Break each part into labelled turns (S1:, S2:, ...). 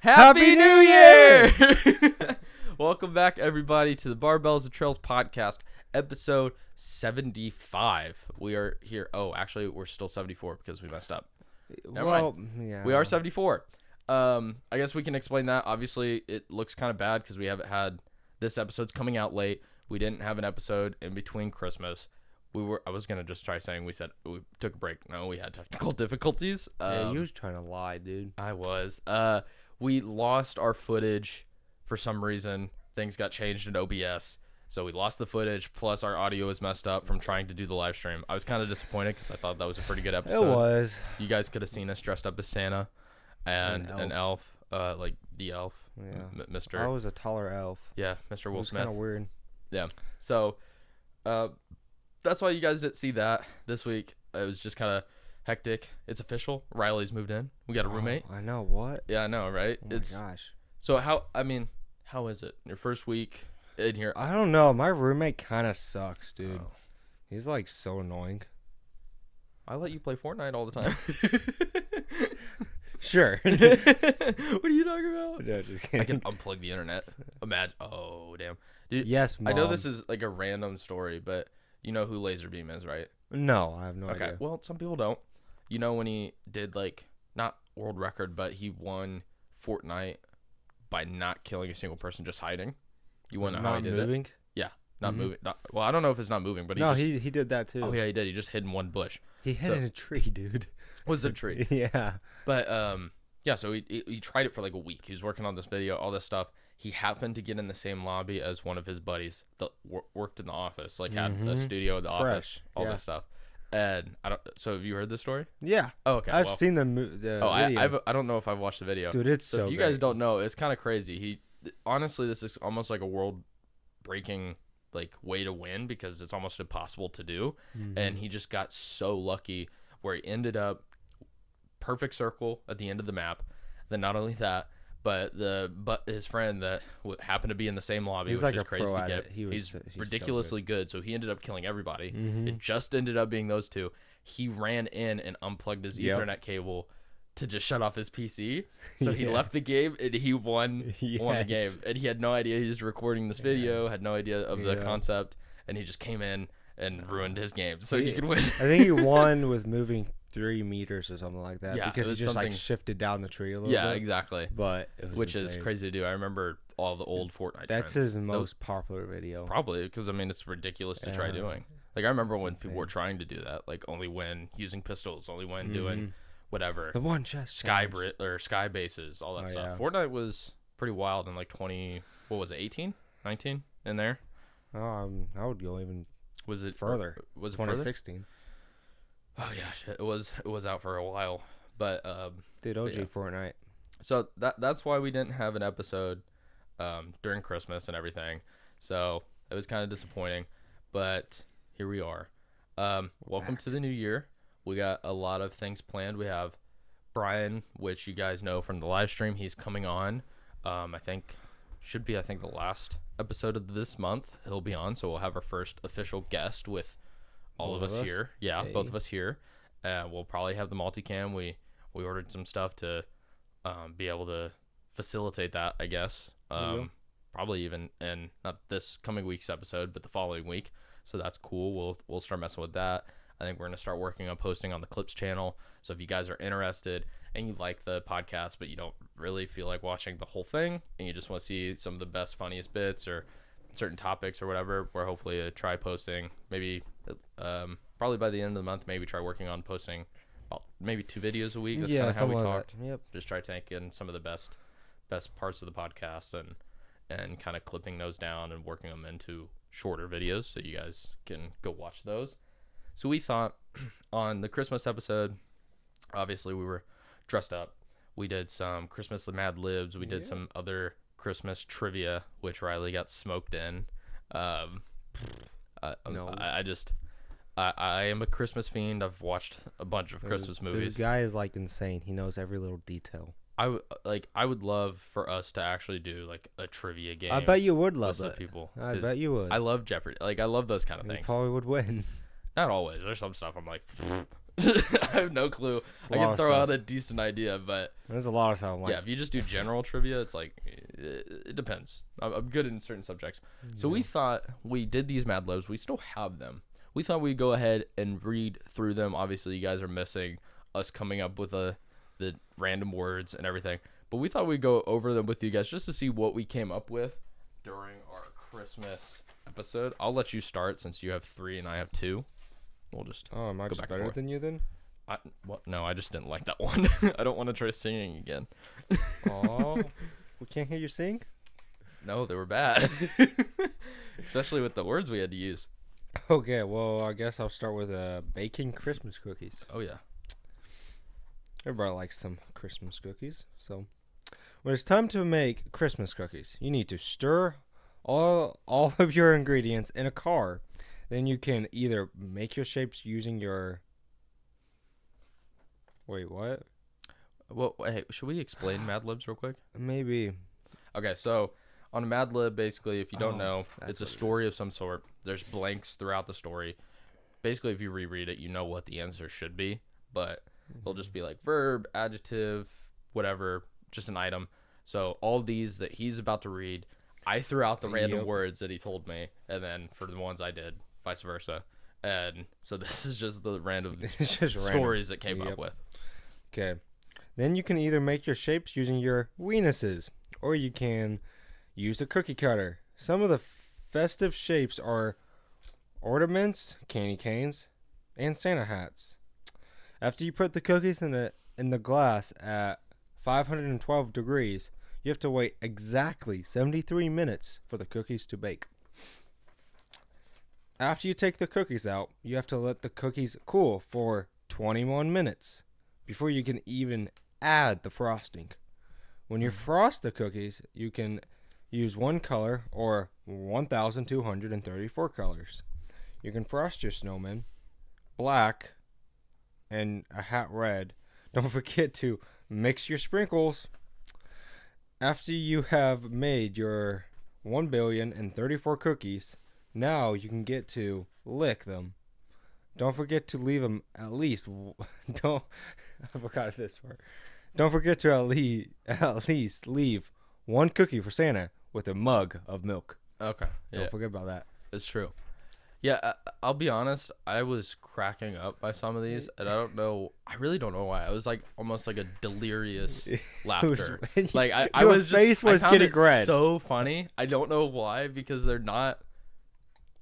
S1: Happy New Year! Welcome back, everybody, to the Barbells and Trails Podcast, episode 75. We are here. Oh, actually, we're still 74 because we messed up. Never mind.
S2: Yeah.
S1: We are 74. I guess we can explain that. Obviously, it looks kind of bad because we haven't had... This episode's coming out late. We didn't have an episode in between Christmas. I was going to just try saying we took a break. No, we had technical difficulties.
S2: Yeah, you was trying to lie, dude.
S1: I was. We lost our footage for some reason. Things got changed in OBS, so we lost the footage. Plus, our audio was messed up from trying to do the live stream. I was kind of disappointed because I thought that was a pretty good episode.
S2: It was.
S1: You guys could have seen us dressed up as Santa and an elf, like the elf,
S2: Yeah.
S1: Mr.
S2: I was a taller elf.
S1: Yeah, Mr. Will Smith.
S2: Kind of weird.
S1: Yeah. So, that's why you guys didn't see that this week. It was just kind of hectic. It's official. Riley's moved in. We got a roommate.
S2: I know. What?
S1: Yeah, I know, right?
S2: Oh my gosh.
S1: So how is it? Your first week in here?
S2: I don't know. My roommate kind of sucks, dude.
S1: Oh.
S2: He's like so annoying.
S1: I let you play Fortnite all the time.
S2: Sure.
S1: What are you talking about?
S2: No, just kidding.
S1: I can unplug the internet. Imagine. Oh, damn. Dude,
S2: Yes, Mom.
S1: I know this is like a random story, but you know who Laserbeam is, right?
S2: No, I have no
S1: Okay.
S2: idea.
S1: Well, some people don't. You know when he did like not world record, but he won Fortnite by not killing a single person, just hiding. You want to know how he did
S2: moving?
S1: it? Yeah, not moving. Well, I don't know if it's not moving, but
S2: he did that too.
S1: Oh yeah, he did. He just hid in one bush.
S2: He hid in a tree, dude.
S1: Was a tree.
S2: Yeah.
S1: But yeah. So he tried it for like a week. He was working on this video, all this stuff. He happened to get in the same lobby as one of his buddies that worked in the office, like had a studio at the office, all this stuff. And So have you heard this story?
S2: Yeah.
S1: Oh, okay.
S2: I've seen the video.
S1: I don't know if I've watched the video.
S2: Dude, it's
S1: so if you guys don't know, it's kind of crazy. Honestly, this is almost like a world breaking like way to win because it's almost impossible to do. And he just got so lucky where he ended up perfect circle at the end of the map. Then not only that, but his friend that happened to be in the same lobby,
S2: he's
S1: which
S2: like
S1: is
S2: a
S1: crazy
S2: pro
S1: to
S2: at
S1: get.
S2: it. He's
S1: ridiculously
S2: so
S1: good. So he ended up killing everybody. It just ended up being those two. He ran in and unplugged his Ethernet cable to just shut off his PC. So he left the game and he won the game. And he had no idea he was recording this video, had no idea of the concept, and he just came in and ruined his game so he could win.
S2: I think he won with moving 3 meters or something like that.
S1: Yeah,
S2: because he just like shifted down the tree a little bit.
S1: Yeah, exactly.
S2: But
S1: which is crazy to do. I remember all the old Fortnite
S2: That's
S1: trends.
S2: his most popular video.
S1: Probably because it's ridiculous to try doing. Like I remember when people were trying to do that, like only when using pistols, only when doing whatever.
S2: The one chest
S1: sky bases, all that stuff. Yeah. Fortnite was pretty wild in like 18, 19 in there.
S2: I would go even
S1: further. Was it
S2: 2016?
S1: Oh yeah, shit. It was out for a while, but
S2: dude, OG Fortnite.
S1: So that's why we didn't have an episode during Christmas and everything. So it was kind of disappointing, but here we are. Welcome to the new year. We got a lot of things planned. We have Brian, which you guys know from the live stream. He's coming on. I think the last episode of this month he'll be on. So we'll have our first official guest with all of us here. Yeah, both of us here. We'll probably have the multicam. We ordered some stuff to be able to facilitate that, I guess. Probably even in not this coming week's episode, but the following week. So that's cool. We'll start messing with that. I think we're going to start working on posting on the Clips channel. So if you guys are interested and you like the podcast, but you don't really feel like watching the whole thing and you just want to see some of the best, funniest bits or certain topics or whatever, we're hopefully try posting maybe probably by the end of the month, maybe try working on posting maybe 2 videos a week. That's kind of how we talked.
S2: Yep.
S1: Just try to take in some of the best parts of the podcast and kind of clipping those down and working them into shorter videos so you guys can go watch those. So we thought on the Christmas episode, obviously we were dressed up. We did some Christmas Mad Libs. We did some other Christmas trivia, which Riley got smoked in.
S2: No.
S1: I am a Christmas fiend. I've watched a bunch of Christmas movies.
S2: This guy is like insane. He knows every little detail.
S1: I would love for us to actually do like a trivia game.
S2: I bet you would love it.
S1: People.
S2: I bet you would.
S1: I love Jeopardy. Like I love those kind of things.
S2: You probably would win.
S1: Not always. There's some stuff I'm like, I have no clue. I can throw out a decent idea, but
S2: there's a lot of stuff.
S1: Yeah, if you just do general trivia, it's like it depends. I'm good in certain subjects. So we thought we did these Mad Libs. We still have them. We thought we'd go ahead and read through them. Obviously, you guys are missing us coming up with the random words and everything. But we thought we'd go over them with you guys just to see what we came up with during our Christmas episode. I'll let you start since you have 3 and I have 2. We'll just
S2: am I
S1: go
S2: just
S1: back
S2: better than you then?
S1: No, I just didn't like that one. I don't want to try singing again.
S2: Oh, we can't hear you sing?
S1: No, they were bad. Especially with the words we had to use.
S2: Okay, well, I guess I'll start with baking Christmas cookies.
S1: Oh, yeah.
S2: Everybody likes some Christmas cookies. So, when it's time to make Christmas cookies, you need to stir all of your ingredients in a car. Then you can either make your shapes using your... Wait, what?
S1: Well, hey, should we explain Mad Libs real quick?
S2: Maybe.
S1: Okay, so on a Mad Lib, basically, if you don't know, it's a story of some sort. There's blanks throughout the story. Basically, if you reread it, you know what the answer should be, but they'll just be like verb, adjective, whatever, just an item. So all these that he's about to read, I threw out the random words that he told me, and then for the ones I did, vice versa. And so this is just the random stories that came up with.
S2: Okay. Then you can either make your shapes using your weenuses, or you can use a cookie cutter. Some of the festive shapes are ornaments, candy canes, and Santa hats. After you put the cookies in the glass at 512 degrees, you have to wait exactly 73 minutes for the cookies to bake. After you take the cookies out, you have to let the cookies cool for 21 minutes before you can even add the frosting. When you frost the cookies, you can use one color or 1,234 colors. You can frost your snowman black and a hat red. Don't forget to mix your sprinkles. After you have made your 1,034 cookies, now you can get to lick them. Don't forget to leave them at least. I forgot this part. Don't forget to at least leave one cookie for Santa with a mug of milk.
S1: Okay. Yeah.
S2: Don't forget about that.
S1: It's true. Yeah, I'll be honest. I was cracking up by some of these, and I really don't know why. I was like almost like a delirious laughter. Like I
S2: your
S1: was
S2: face
S1: just,
S2: was
S1: I found
S2: getting
S1: it
S2: red.
S1: So funny. I don't know why, because they're not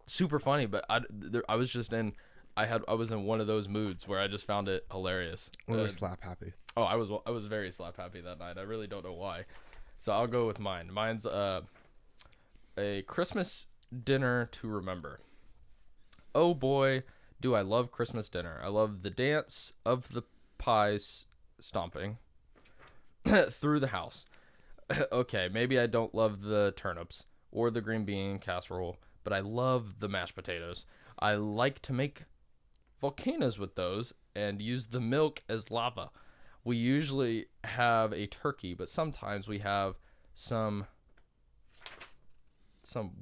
S1: super funny. But I was just in. I was in one of those moods where I just found it hilarious.
S2: We were slap happy.
S1: Oh, I was very slap happy that night. I really don't know why. So I'll go with mine. Mine's a Christmas dinner to remember. Oh boy, do I love Christmas dinner. I love the dance of the pies stomping through the house. Okay, maybe I don't love the turnips or the green bean casserole, but I love the mashed potatoes. I like to make volcanoes with those and use the milk as lava. We usually have a turkey, but sometimes we have some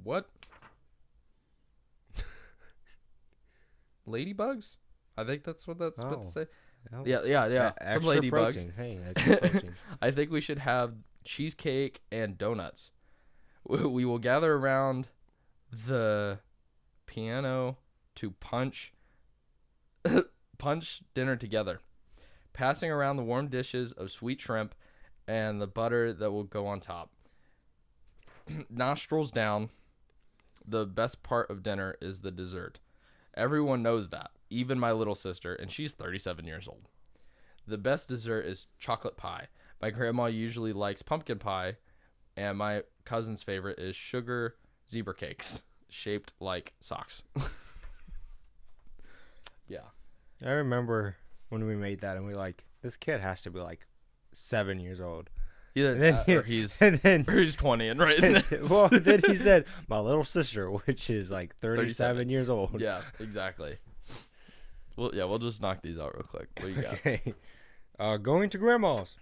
S1: what? Ladybugs? I think that's what that's supposed to say. Yeah. Some ladybugs.
S2: Protein. Hey, extra protein.
S1: I think we should have cheesecake and donuts. We will gather around the piano to punch dinner together, passing around the warm dishes of sweet shrimp and the butter that will go on top. Nostrils down. The best part of dinner is the dessert. Everyone knows that, even my little sister, and she's 37 years old. The best dessert is chocolate pie. My grandma usually likes pumpkin pie, and my cousin's favorite is sugar zebra cakes, shaped like socks. Yeah.
S2: I remember when we made that, and we this kid has to be 7 years old.
S1: Either that, or he's 20 and right.
S2: Well, then he said, my little sister, which is 37 years old.
S1: Yeah, exactly. Well, yeah, we'll just knock these out real quick. What do you got?
S2: Okay. Going to Grandma's.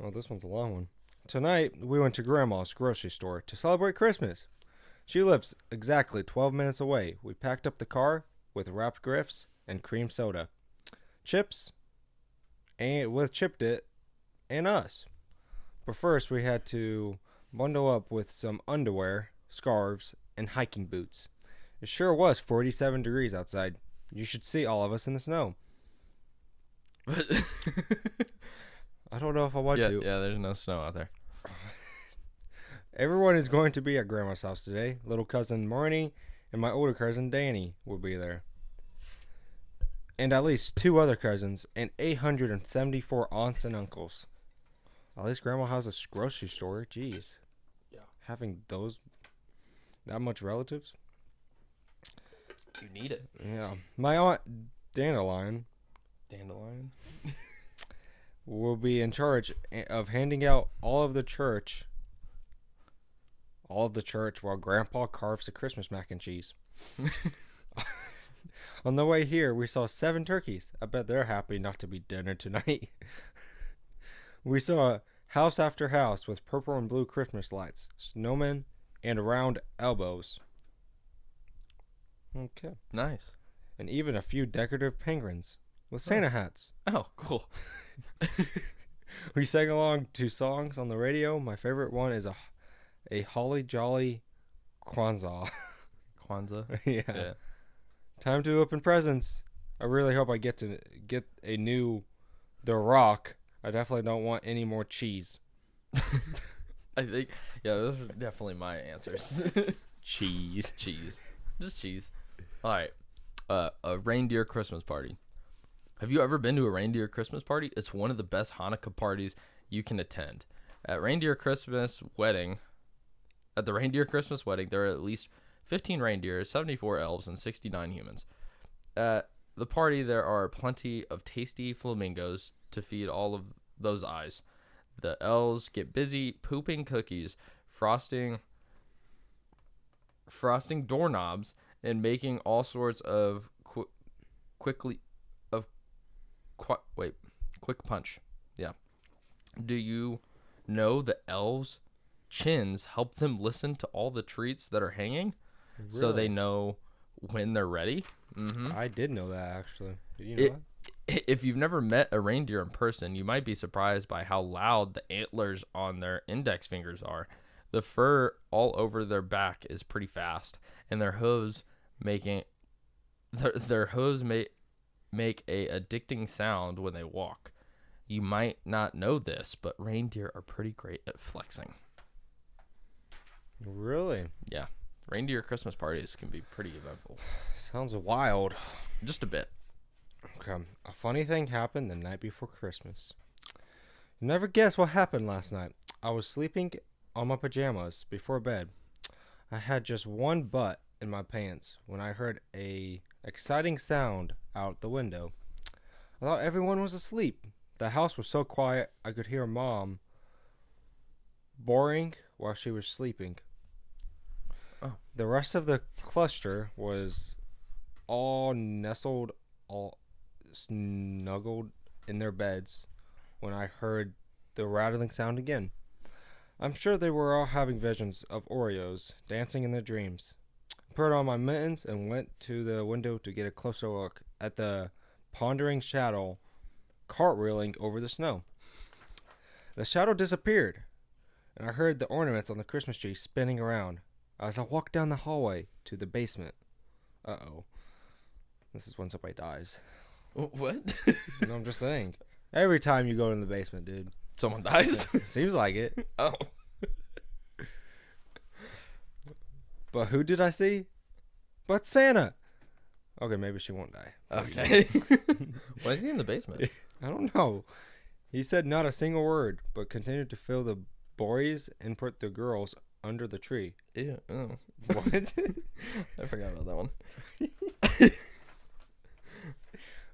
S2: Oh, this one's a long one. Tonight, we went to Grandma's grocery store to celebrate Christmas. She lives exactly 12 minutes away. We packed up the car with wrapped gifts and cream soda. chips, and with Chip It and us. But first, we had to bundle up with some underwear, scarves, and hiking boots. It sure was 47 degrees outside. You should see all of us in the snow. I don't know if I want to.
S1: Yeah, there's no snow out there.
S2: Everyone is going to be at Grandma's house today. Little cousin Marnie and my older cousin Danny will be there. And at least 2 other cousins and 874 aunts and uncles. At least Grandma has a grocery store. Jeez.
S1: Yeah.
S2: Having that much relatives.
S1: You need it.
S2: Yeah. My aunt Dandelion will be in charge of handing out all of the church while Grandpa carves the Christmas mac and cheese. On the way here, we saw 7 turkeys. I bet they're happy not to be dinner tonight. We saw house after house with purple and blue Christmas lights, snowmen, and round elbows. Okay.
S1: Nice.
S2: And even a few decorative penguins with Santa hats.
S1: Oh, cool.
S2: We sang along to songs on the radio. My favorite one is a Holly Jolly Kwanzaa. Yeah. Time to open presents. I really hope I get a new The Rock. I definitely don't want any more cheese.
S1: I think, yeah, those are definitely my answers.
S2: Cheese.
S1: Just cheese. All right. A reindeer Christmas party. Have you ever been to a reindeer Christmas party? It's one of the best Hanukkah parties you can attend. At the reindeer Christmas wedding, there are at least 15 reindeers, 74 elves, and 69 humans. At the party, there are plenty of tasty flamingos to feed all of those eyes. The elves get busy pooping cookies, frosting doorknobs, and making all sorts of quick punch. Yeah. Do you know the elves' chins help them listen to all the treats that are hanging?
S2: Really?
S1: So they know when they're ready? Mm-hmm.
S2: I did know that, actually. Did you know that?
S1: If you've never met a reindeer in person, you might be surprised by how loud the antlers on their index fingers are. The fur all over their back is pretty fast, and their hooves make a addicting sound when they walk. You might not know this, but reindeer are pretty great at flexing.
S2: Really?
S1: Yeah. Reindeer Christmas parties can be pretty eventful.
S2: Sounds wild.
S1: Just a bit.
S2: Okay. A funny thing happened the night before Christmas. You never guess what happened last night. I was sleeping on my pajamas before bed. I had just one butt in my pants when I heard a exciting sound out the window. I thought everyone was asleep. The house was so quiet I could hear Mom boring while she was sleeping.
S1: Oh.
S2: The rest of the cluster was all nestled, all snuggled in their beds when I heard the rattling sound again. I'm sure they were all having visions of Oreos dancing in their dreams. I put on my mittens and went to the window to get a closer look at the pondering shadow cartwheeling over the snow. The shadow disappeared, and I heard the ornaments on the Christmas tree spinning around as I walked down the hallway to the basement. Uh-oh. This is when somebody dies.
S1: What?
S2: No, I'm just saying. Every time you go in the basement, dude.
S1: Someone dies?
S2: Seems like it.
S1: Oh.
S2: But who did I see? But Santa. Okay, maybe she won't die.
S1: Okay. Why is he in the basement?
S2: I don't know. He said not a single word, but continued to fill the boys and put the girls under the tree.
S1: Ew. Oh.
S2: What?
S1: I forgot about that one.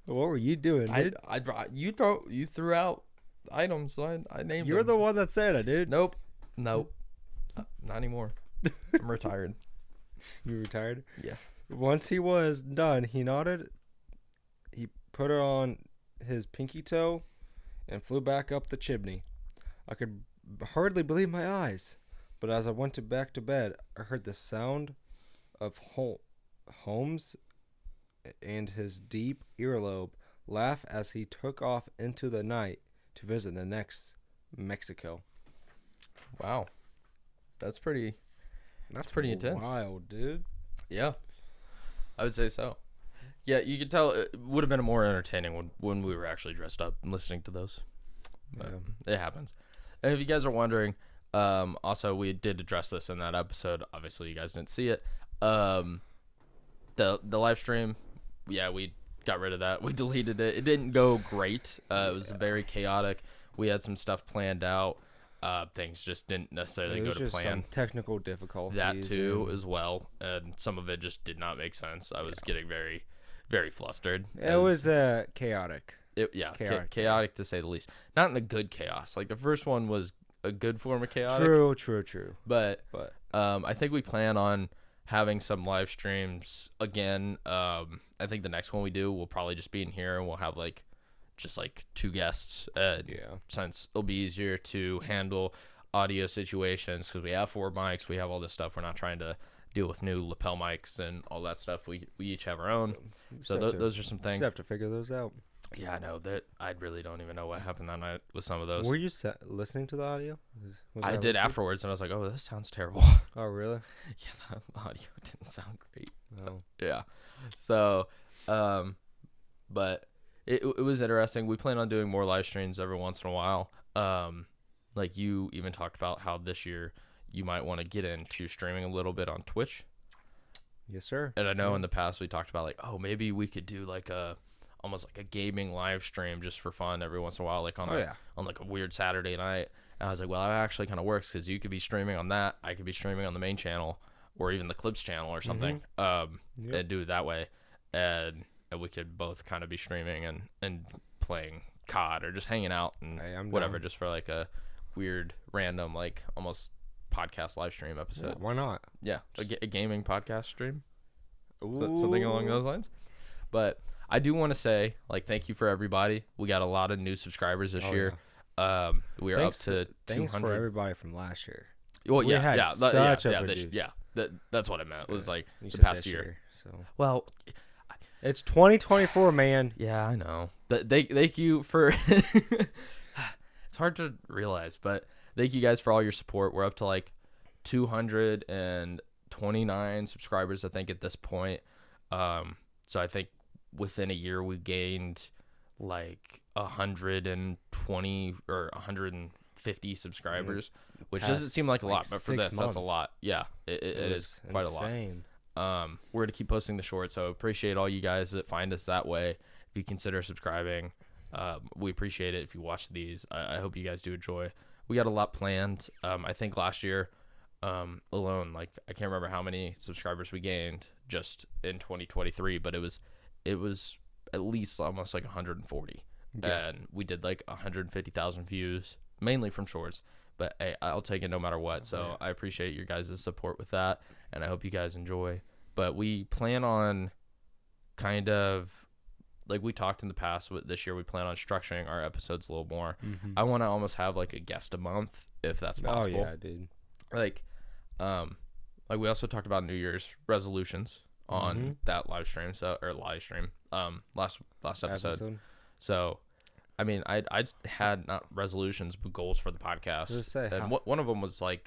S2: What were you doing, dude?
S1: I you threw out items, so I named
S2: You're
S1: them.
S2: the one that said it, dude.
S1: Nope. Not anymore. I'm retired.
S2: You retired?
S1: Yeah.
S2: Once he was done, he nodded. He put it on his pinky toe and flew back up the chimney. I could hardly believe my eyes, but as I went back to bed, I heard the sound of Holmes and his deep earlobe laugh as he took off into the night to visit the next Mexico.
S1: Wow. That's pretty intense.
S2: Wild, dude.
S1: Yeah. I would say so. Yeah, you could tell it would have been more entertaining when we were actually dressed up and listening to those. But it happens. And if you guys are wondering, also we did address this in that episode. Obviously, you guys didn't see it. The live stream, yeah, we got rid of that. We deleted it. It didn't go great. It was very chaotic. We had some stuff planned out. Things just didn't necessarily go to plan.
S2: Some technical difficulties.
S1: That too, as well, and some of it just did not make sense. I was getting very, very flustered.
S2: It was chaotic.
S1: Chaotic to say the least. Not in a good chaos. Like the first one was a good form of chaotic.
S2: True.
S1: But I think we plan on having some live streams again. I think the next one we do will probably just be in here, and we'll have just 2 guests. Since it'll be easier to handle audio situations because we have 4 mics, we have all this stuff. We're not trying to deal with new lapel mics and all that stuff. We each have our own. So those are some things.
S2: Just have to figure those out.
S1: Yeah, I know that. I really don't even know what happened that night with some of those.
S2: Were you listening to the audio?
S1: I did afterwards, and I was like, "Oh, this sounds terrible."
S2: Oh, really?
S1: Yeah, the audio didn't sound great.
S2: No.
S1: Yeah. So, but it was interesting. We plan on doing more live streams every once in a while. Like you even talked about how this year you might want to get into streaming a little bit on Twitch.
S2: Yes, sir.
S1: And I know in the past we talked about maybe we could do almost like a gaming live stream just for fun every once in a while, on a weird Saturday night. And I was like, well, that actually kind of works because you could be streaming on that. I could be streaming on the main channel or even the Clips channel or something. And do it that way. And we could both kind of be streaming and playing COD or just hanging out and whatever, just for a weird, random, almost podcast live stream episode.
S2: Yeah, why not?
S1: Yeah, a gaming podcast stream. Something along those lines. But I do want to say, thank you for everybody. We got a lot of new subscribers this year. Yeah. We are up to 200.
S2: Thanks for everybody from last year.
S1: Well, that's what I meant. It was the past year.
S2: So.
S1: Well,
S2: it's 2024, man.
S1: Yeah, I know. But thank you for. It's hard to realize, but thank you guys for all your support. We're up to 229 subscribers, I think, at this point. So I think within a year we gained 120 or 150 subscribers, which doesn't seem like a lot, but for this, that's a lot. Yeah, it is quite insane. A lot. We're going to keep posting the shorts, so appreciate all you guys that find us that way. If you consider subscribing, we appreciate it if you watch these. I hope you guys do enjoy. We got a lot planned. I think last year alone, I can't remember how many subscribers we gained just in 2023, but it was at least almost 140. Yeah. And we did 150,000 views, mainly from shorts. But hey, I'll take it no matter what. So I appreciate your guys' support with that, and I hope you guys enjoy. But we plan on kind of, we talked in the past, this year we plan on structuring our episodes a little more. Mm-hmm. I want to almost have a guest a month, if that's possible.
S2: Oh, yeah, dude.
S1: We also talked about New Year's resolutions on that live stream, last episode. So, I mean, I had not resolutions but goals for the podcast. And one of them was I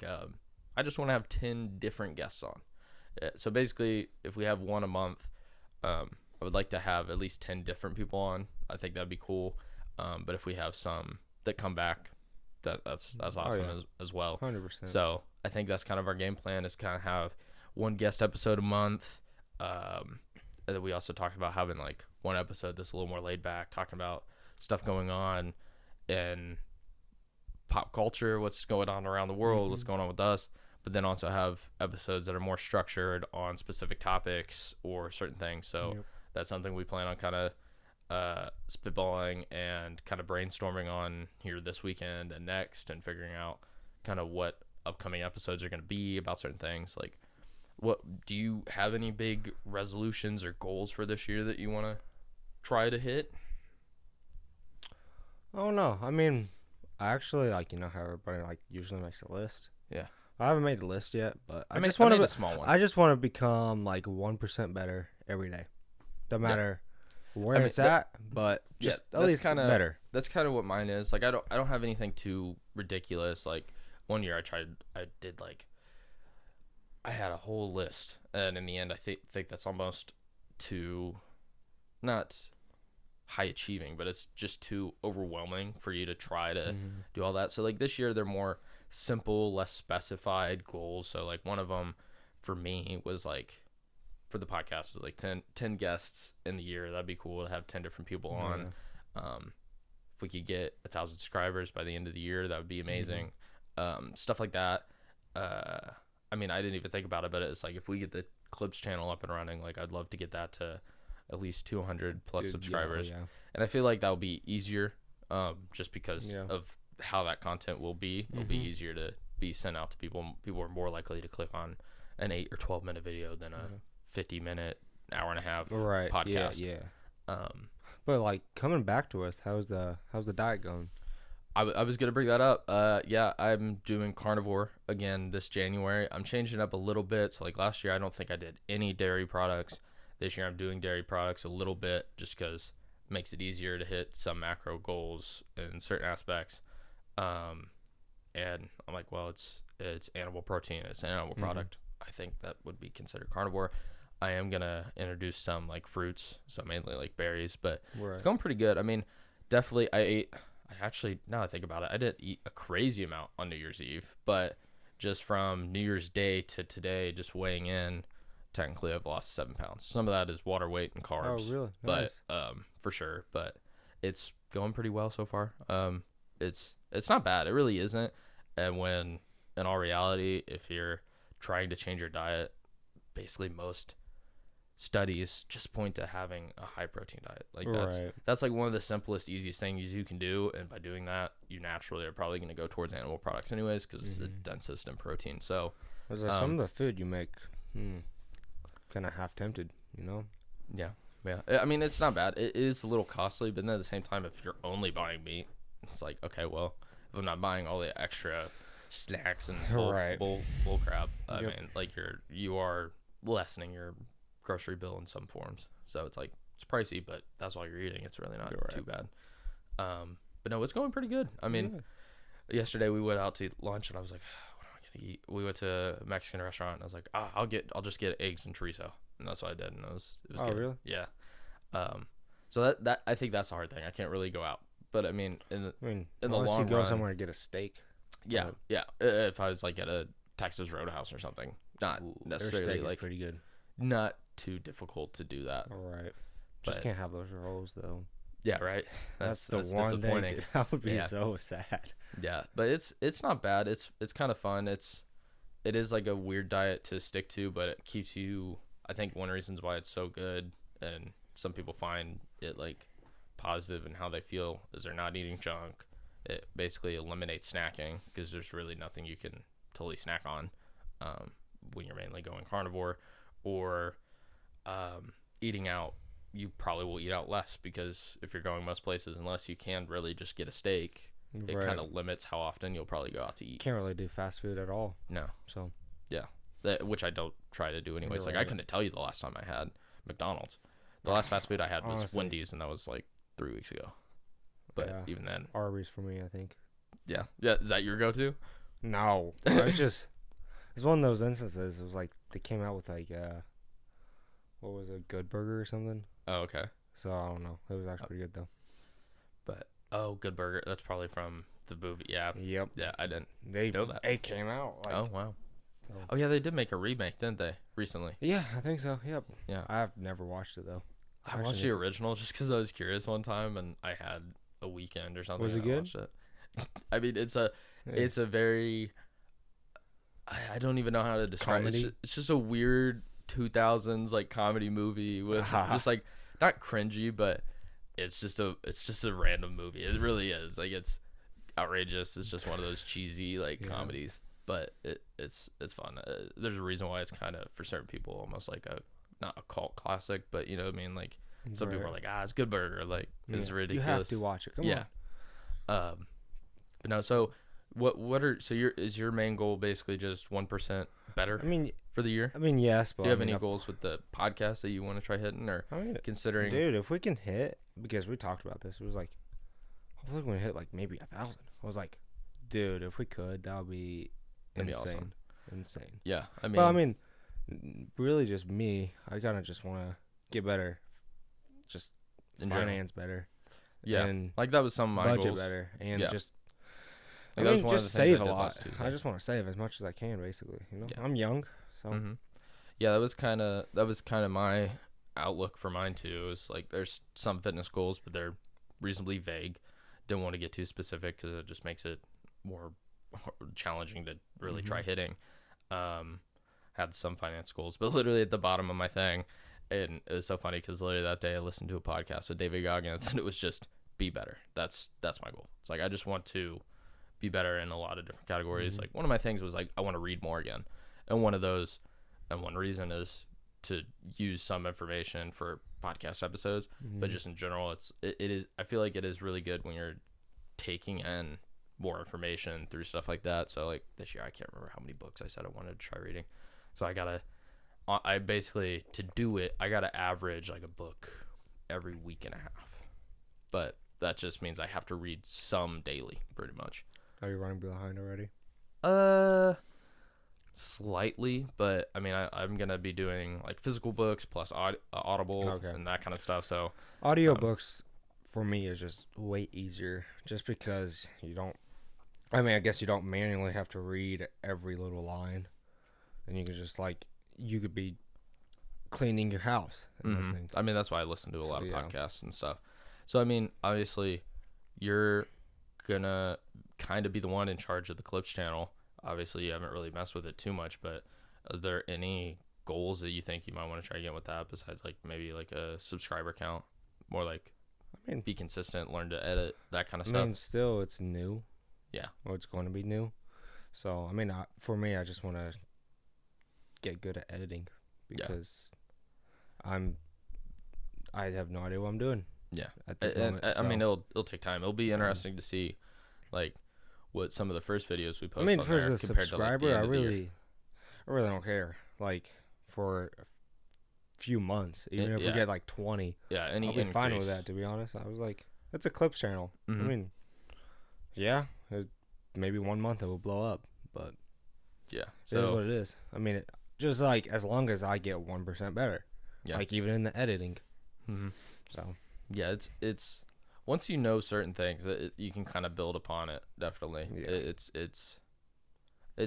S1: just want to have 10 different guests on. So basically, if we have one a month, I would like to have at least 10 different people on. I think that'd be cool. But if we have some that come back, that's awesome as well.
S2: 100%.
S1: So I think that's kind of our game plan, is kind of have one guest episode a month. And then we also talked about having one episode that's a little more laid back, talking about stuff going on in pop culture, what's going on around the world, what's going on with us, but then also have episodes that are more structured on specific topics or certain things. So that's something we plan on kind of spitballing and kind of brainstorming on here this weekend and next, and figuring out kind of what upcoming episodes are going to be about certain things. What do you have any big resolutions or goals for this year that you want to try to hit?
S2: Oh no, I mean, I actually how everybody usually makes a list.
S1: Yeah,
S2: I haven't made a list yet, but I
S1: made a small one.
S2: I just want to become 1% better every day. No matter where it's at, but just at least better.
S1: That's kind of what mine is. Like I don't have anything too ridiculous. Like one year I had a whole list, and in the end I think that's almost too, not high achieving, but it's just too overwhelming for you to try to do all that. So like this year they're more simple, less specified goals. So like one of them for me was like, for the podcast, was like 10 guests in the year. That'd be cool to have 10 different people on. If we could get 1,000 subscribers by the end of the year, that would be amazing. Stuff like that. I mean, I didn't even think about it, but it's like if we get the Clips channel up and running, like I'd love to get that to at least 200 plus subscribers. Yeah. And I feel like that will be easier, just because of how that content will be. It'll be easier to be sent out to people. People are more likely to click on an 8 or 12 minute video than a 50-minute, hour and a half podcast.
S2: But like coming back to us, how's the diet going?
S1: I was gonna bring that up. I'm doing carnivore again this January. I'm changing it up a little bit. So like last year, I don't think I did any dairy products. This year, I'm doing dairy products a little bit, just because it makes it easier to hit some macro goals in certain aspects. And I'm like, well, it's animal protein. It's an animal product. I think that would be considered carnivore. I am gonna introduce some like fruits, so mainly like berries, but it's going pretty good. I mean, definitely now I think about it, I didn't eat a crazy amount on New Year's Eve, but just from New Year's Day to today, just weighing in, technically I've lost 7 pounds. Some of that is water weight and carbs.
S2: Oh, really? Nice.
S1: But for sure. But it's going pretty well so far. It's not bad. It really isn't. And when in all reality, if you're trying to change your diet, basically most studies just point to having a high protein diet. Like that's like one of the simplest, easiest things you can do, and by doing that, you naturally are probably going to go towards animal products anyways, because it's the densest in protein. So
S2: some of the food you make, kind of half tempted, you know?
S1: Yeah. I mean, it's not bad. It is a little costly, but then at the same time, if you're only buying meat, it's like, okay, well, if I'm not buying all the extra snacks and bull crap, I mean, like you are lessening your grocery bill in some forms. So it's like, it's pricey, but that's all you're eating. It's really not too bad. But no, it's going pretty good. I mean, yesterday we went out to eat lunch, and I was like, what am I gonna eat? We went to a Mexican restaurant, and I was like, I'll just get eggs and chorizo, and that's what I did, and it was good.
S2: Really?
S1: Yeah. So that I think that's the hard thing. I can't really go out, but I mean, in the long run,
S2: you go somewhere to get a steak.
S1: Yeah. If I was like at a Texas Roadhouse or something, not necessarily
S2: their steak
S1: like
S2: is pretty good.
S1: Not too difficult to do that.
S2: All right. Just can't have those rolls though.
S1: Yeah, right.
S2: That's the one thing. That would be so sad.
S1: Yeah, but it's not bad. It's kind of fun. It is like a weird diet to stick to, but it keeps you. I think one of the reasons why it's so good, and some people find it like positive in how they feel, is they're not eating junk. It basically eliminates snacking, because there's really nothing you can totally snack on when you're mainly going carnivore, or eating out. You probably will eat out less, because if you're going most places, unless you can really just get a steak, it kind of limits how often you'll probably go out to eat.
S2: Can't really do fast food at all.
S1: No.
S2: So
S1: yeah, which I don't try to do anyways. Like I couldn't tell you the last time I had McDonald's. The last fast food I had was Wendy's, and that was like 3 weeks ago. But even then,
S2: Arby's for me, I think.
S1: Yeah. Is that your go-to?
S2: No, it's one of those instances. It was like they came out with like what was it, Good Burger or something?
S1: Oh, okay.
S2: So I don't know. It was actually pretty good though.
S1: But Good Burger. That's probably from the movie. Yeah.
S2: Yep.
S1: Yeah, I didn't know that.
S2: It came out. Like,
S1: oh wow. Oh yeah, they did make a remake, didn't they, recently?
S2: Yeah, I think so. Yep.
S1: Yeah.
S2: I've never watched it though.
S1: I watched the original just because I was curious one time, and I had a weekend or something.
S2: Was it good?
S1: I watched it. I mean, it's a very. I don't even know how to describe it. It's just a weird 2000s like comedy movie with just like, not cringy, but it's just a random movie. It really is. Like, it's outrageous. It's just one of those cheesy like comedies, but it's fun. There's a reason why it's kind of, for certain people, almost like not a cult classic, but you know what I mean, like some people are like, it's Good Burger, like it's ridiculous. You have
S2: to watch it. Come on.
S1: But no, so is your main goal basically just 1% better for the year?
S2: Yes, but
S1: do you have any goals with the podcast that you want to try hitting, or considering?
S2: Dude, if we can hit, because we talked about this, it was like, hopefully we're gonna hit like maybe 1,000. I was like, dude, if we could, that would be insane.
S1: Awesome.
S2: Insane.
S1: Yeah,
S2: really just me. I kind of just want to get better, just finance better.
S1: Yeah,
S2: and
S1: like that was some of my
S2: budget
S1: goals.
S2: better, and just
S1: just
S2: save a lot. I just want to save as much as I can, basically. I'm young, so
S1: yeah, that was kind of my outlook for mine too. It was like there's some fitness goals, but they're reasonably vague. Didn't want to get too specific because it just makes it more challenging to really try hitting. Had some finance goals, but literally at the bottom of my thing, and it was so funny because literally that day I listened to a podcast with David Goggins, and it was just be better. That's my goal. It's like I just want to be better in a lot of different categories. Like one of my things was like I want to read more again, and one reason is to use some information for podcast episodes, but just in general, it is. I feel like it is really good when you're taking in more information through stuff like that. So like this year, I can't remember how many books I said I wanted to try reading. So I basically, to do it, I gotta average like a book every week and a half. But that just means I have to read some daily, pretty much.
S2: Are you running behind already?
S1: Slightly, but I'm gonna be doing like physical books plus Audible and that kind of stuff. So
S2: audiobooks for me is just way easier, just because you don't. I guess you don't manually have to read every little line, and you can just you could be cleaning your house and listening.
S1: That's why I listen to a lot of podcasts and stuff. So obviously, you're gonna kind of be the one in charge of the Clips channel. Obviously, you haven't really messed with it too much, but are there any goals that you think you might want to try to get with that besides like maybe like a subscriber count? More like be consistent, learn to edit, that kind of stuff.
S2: Still, it's new.
S1: Yeah.
S2: Or it's going to be new. So, for me, I just want to get good at editing because I have no idea what I'm doing.
S1: Yeah.
S2: At this moment,
S1: it'll take time. It'll be interesting to see like what some of the first videos we post on
S2: for
S1: there
S2: the
S1: compared
S2: subscriber,
S1: to like
S2: I really don't care. Like for a few months, even if we get like 20,
S1: I'll
S2: be fine with that. To be honest, I was like, it's a Clips channel. Maybe 1 month it will blow up, but
S1: so
S2: it is what it is. Just like as long as I get 1% better, like even in the editing. So
S1: yeah, it's once you know certain things, you can kind of build upon it. Definitely, it's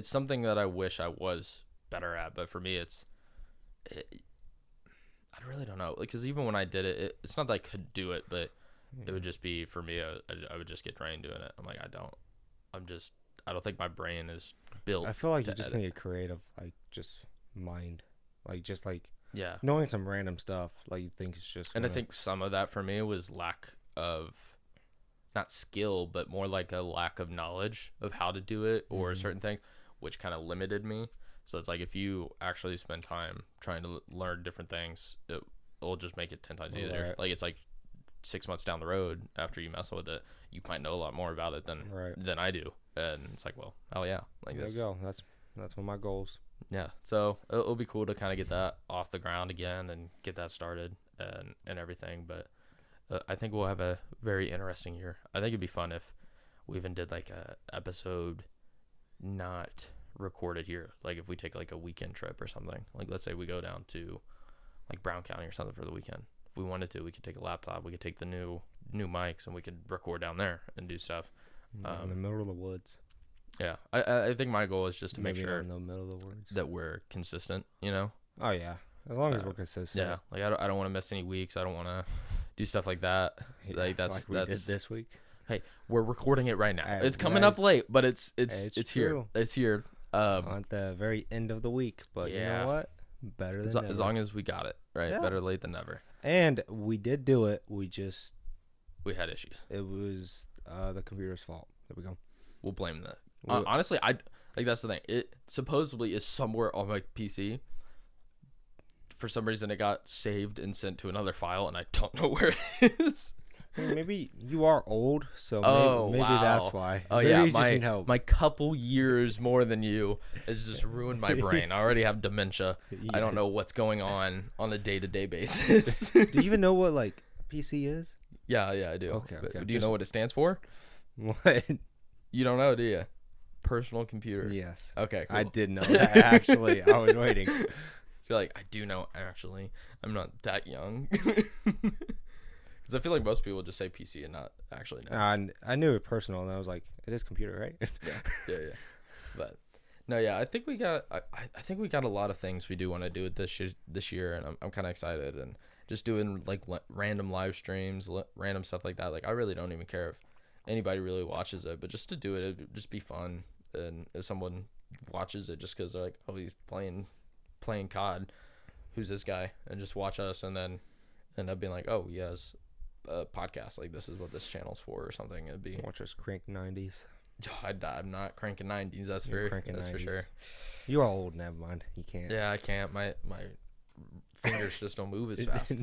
S1: something that I wish I was better at, but for me, I really don't know. Because even when I did it, it's not that I could do it, but it would just be for me. I would just get drained doing it. I'm like, I don't think my brain is built.
S2: I feel like you just need a creative, just mind, knowing some random stuff. Like you think it's just.
S1: And I think some of that for me was lack of, not skill, but more like a lack of knowledge of how to do it or certain things, which kind of limited me. So it's like if you actually spend time trying to learn different things, it'll just make it 10 times easier.
S2: Right.
S1: Like it's like 6 months down the road after you mess with it, you might know a lot more about it than I do. And it's like, well, hell yeah. Like
S2: there you go. That's one of my goals.
S1: Yeah. So it'll be cool to kind of get that off the ground again and get that started and everything. But I think we'll have a very interesting year. I think it'd be fun if we even did like a episode not recorded here. Like if we take like a weekend trip or something. Like let's say we go down to like Brown County or something for the weekend. If we wanted to, we could take a laptop. We could take the new mics and we could record down there and do stuff.
S2: In the middle of the woods.
S1: Yeah, I think my goal is just to make sure
S2: in the middle of the woods
S1: that we're consistent. You know.
S2: Oh yeah, as long as we're consistent.
S1: Yeah, like I don't want to miss any weeks. I don't want to do stuff like that.
S2: Yeah,
S1: like that's
S2: we did this week.
S1: Hey, we're recording it right now. It's coming up late, but it's here. It's here.
S2: At the very end of the week, but you know what? Better than never.
S1: As long as we got it right. Yeah. Better late than never.
S2: And we did do it. We
S1: had issues.
S2: It was the computer's fault. There we go.
S1: We'll blame that. Honestly, I like that's the thing. It supposedly is somewhere on my PC. For some reason, it got saved and sent to another file, and I don't know where it is.
S2: Maybe you are old, so maybe
S1: wow.
S2: that's why.
S1: Oh
S2: Maybe
S1: yeah,
S2: you just need help.
S1: my couple years more than you has just ruined my brain. I already have dementia. I don't know
S2: Yes.
S1: what's going on a day-to-day basis.
S2: Do you even know what like PC is?
S1: Yeah, I do.
S2: Okay.
S1: Do you know what it stands for?
S2: What?
S1: You don't know, do you? Personal computer.
S2: Yes.
S1: Okay, cool.
S2: I did know that actually. I was waiting.
S1: You're like, I do know actually. I'm not that young. Because I feel like most people just say PC and not actually know.
S2: I knew it personal, and I was like, it is computer, right?
S1: Yeah. But no, yeah, I think we got a lot of things we do want to do with this year, and I'm kind of excited, and just doing like random live streams, random stuff like that. Like I really don't even care if anybody really watches it, but just to do it, it'd just be fun. And if someone watches it just because they're like, oh, he's playing COD, who's this guy, and just watch us, and then end up being like, oh, he has a podcast, like this is what this channel's for or something. It'd be
S2: Watch us crank 90s.
S1: I'm not cranking 90s, that's for sure.
S2: You are old, never mind. You can't.
S1: Yeah, I can't. My fingers just don't move as fast.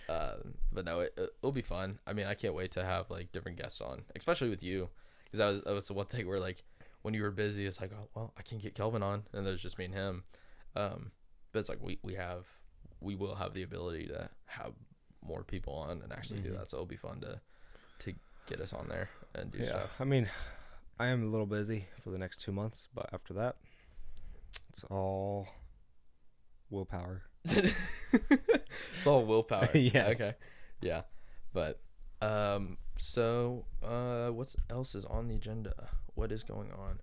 S1: But no, it'll be fun. I mean, I can't wait to have like different guests on, especially with you, because that was the one thing where like when you were busy, it's like, oh well, I can't get Kelvin on, and there's just me and him. But it's like we will have the ability to have more people on and actually do that. So it'll be fun to get us on there and do stuff.
S2: I mean, I am a little busy for the next 2 months, but after that, it's all willpower.
S1: It's all willpower.
S2: Yes.
S1: Okay. Yeah. But so what else is on the agenda? What is going on?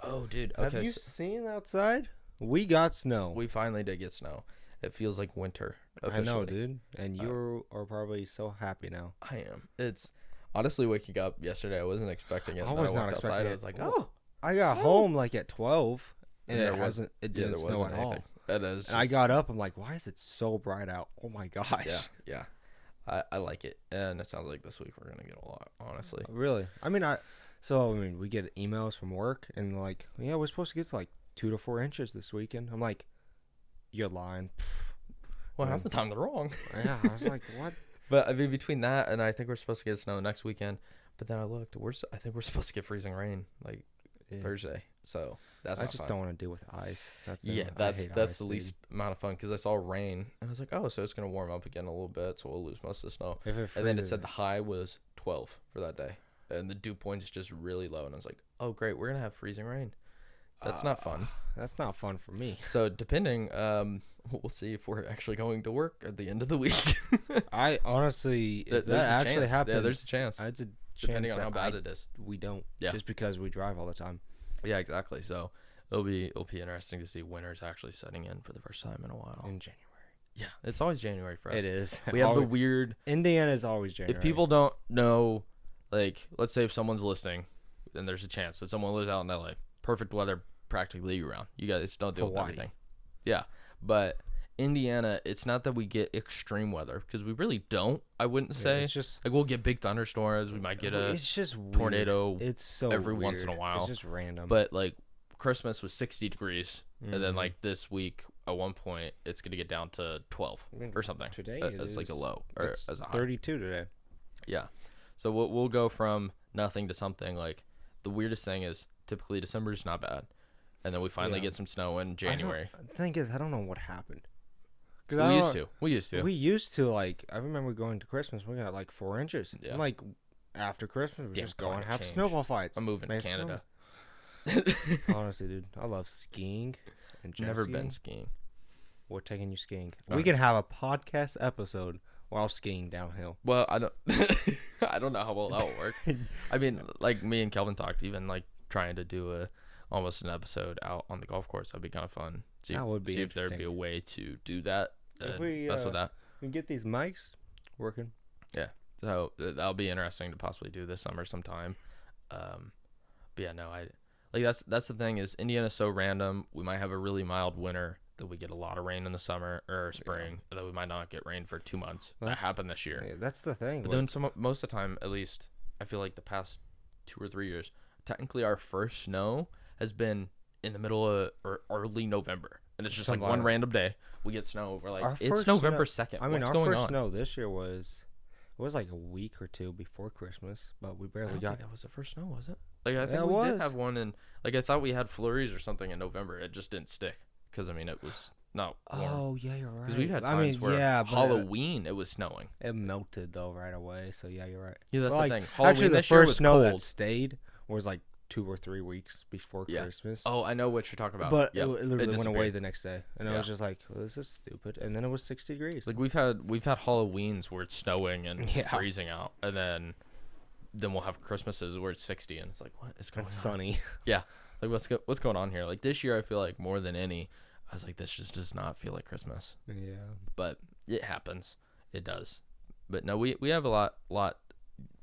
S1: Oh, dude. Okay.
S2: Have you seen outside? We got snow.
S1: We finally did get snow. It feels like winter officially.
S2: I know, dude. And you are probably so happy now.
S1: I am. It's honestly waking up yesterday. I wasn't expecting it.
S2: I was not
S1: outside,
S2: expecting it.
S1: I was like, oh.
S2: I got home like at 12, and
S1: There
S2: it
S1: wasn't
S2: didn't snow at all.
S1: It is.
S2: And I got up. I'm like, why is it so bright out? Oh my gosh.
S1: Yeah. I like it, and it sounds like this week we're gonna get a lot. Honestly.
S2: Really? I mean, we get emails from work, and like, yeah, we're supposed to get to like 2 to 4 inches this weekend. I'm like, you're lying.
S1: Well, half the time they're wrong.
S2: Yeah, I was like, what?
S1: But I mean, between that and I think we're supposed to get snow next weekend. But then I looked, I think we're supposed to get freezing rain like Thursday. So that's
S2: I
S1: not
S2: just
S1: fun.
S2: don't want to deal with ice. That's
S1: the least amount of fun because I saw rain and I was like, oh, so it's gonna warm up again a little bit, so we'll lose most of the snow. And then it said the high was 12 for that day, and the dew point's just really low, and I was like, oh great, we're gonna have freezing rain. That's not fun.
S2: That's not fun for me.
S1: So depending, we'll see if we're actually going to work at the end of the week.
S2: I honestly, if that actually happens,
S1: yeah, there's a chance.
S2: It's a
S1: Depending on how bad it is.
S2: We don't.
S1: Yeah.
S2: Just because we drive all the time.
S1: Yeah, exactly. So it'll be interesting to see winter's actually setting in for the first time in a while.
S2: In January.
S1: Yeah, it's always January for us.
S2: It is.
S1: We have the weird.
S2: Indiana is always January.
S1: If people don't know, like, let's say if someone's listening, then there's a chance that someone lives out in LA. Perfect weather practically year round. You guys don't deal with everything. Yeah, but Indiana, it's not that we get extreme weather because we really don't. I wouldn't say.
S2: It's just
S1: like we'll get big thunderstorms. We might get a tornado.
S2: It's so
S1: every
S2: weird.
S1: once in a while.
S2: It's just random.
S1: But like Christmas was 60 degrees, and then like this week at one point it's gonna get down to 12 or something.
S2: Today
S1: it's like a low or as a high.
S2: 32 today.
S1: Yeah, so we'll go from nothing to something. Like the weirdest thing is typically December is not bad, and then we finally get some snow in January.
S2: The thing is, I don't know what happened.
S1: We used to.
S2: Like, I remember going to Christmas, we got like 4 inches.
S1: Yeah.
S2: And like after Christmas, we just go and have
S1: change.
S2: snowball fights.
S1: I'm moving to Canada.
S2: Honestly, dude, I love skiing. And
S1: Never been skiing.
S2: We're taking you skiing. We can have a podcast episode while skiing downhill.
S1: Well, I don't. I don't know how well that will work. I mean, like me and Kelvin talked, even like trying to do almost an episode out on the golf course. That'd be kind of fun.
S2: That would be
S1: see if there'd be a way to do that.
S2: If we
S1: mess with that.
S2: We can get these mics working.
S1: Yeah, so that'll be interesting to possibly do this summer sometime. But yeah, no, that's the thing is Indiana's so random. We might have a really mild winter that we get a lot of rain in the summer or spring, that we might not get rain for 2 months. That happened this year.
S2: Yeah, that's the thing.
S1: But then most of the time, at least I feel like the past 2 or 3 years, technically our first snow has been in the middle of or early November. And it's just like one random day we get snow. We're like, it's November 2nd.
S2: I mean,
S1: what's
S2: our
S1: going
S2: first
S1: on?
S2: snow this year was was like a week or two before Christmas, but we
S1: I
S2: barely
S1: don't
S2: got.
S1: think that was the first snow, was it? Like I
S2: Yeah,
S1: think
S2: it
S1: we did
S2: was.
S1: have one in. Like I thought we had flurries or something in November. It just didn't stick because I mean it was not warm.
S2: Oh yeah, you're right.
S1: Because we've had
S2: I
S1: times
S2: mean,
S1: where
S2: yeah, but
S1: Halloween it was snowing.
S2: it melted though right away. So yeah, you're right.
S1: Yeah, that's
S2: But,
S1: the
S2: like,
S1: thing. Halloween
S2: actually, the
S1: this year
S2: first
S1: was
S2: snow
S1: cold.
S2: that stayed was like 2 or 3 weeks before
S1: Yeah.
S2: Christmas.
S1: Oh, I know what you're talking about.
S2: but
S1: Yep.
S2: it literally went away
S1: disappeared.
S2: the next day, and I
S1: Yeah.
S2: was just like, well, "This is stupid." And then it was 60 degrees.
S1: Like we've had Halloweens where it's snowing and
S2: Yeah.
S1: freezing out, and then we'll have Christmases where it's 60 and it's like what is going
S2: it's
S1: on?
S2: sunny.
S1: Yeah, like what's going on here? Like this year, I feel like more than any, I was like this just does not feel like Christmas.
S2: Yeah.
S1: But it happens, it does. But no, we have a lot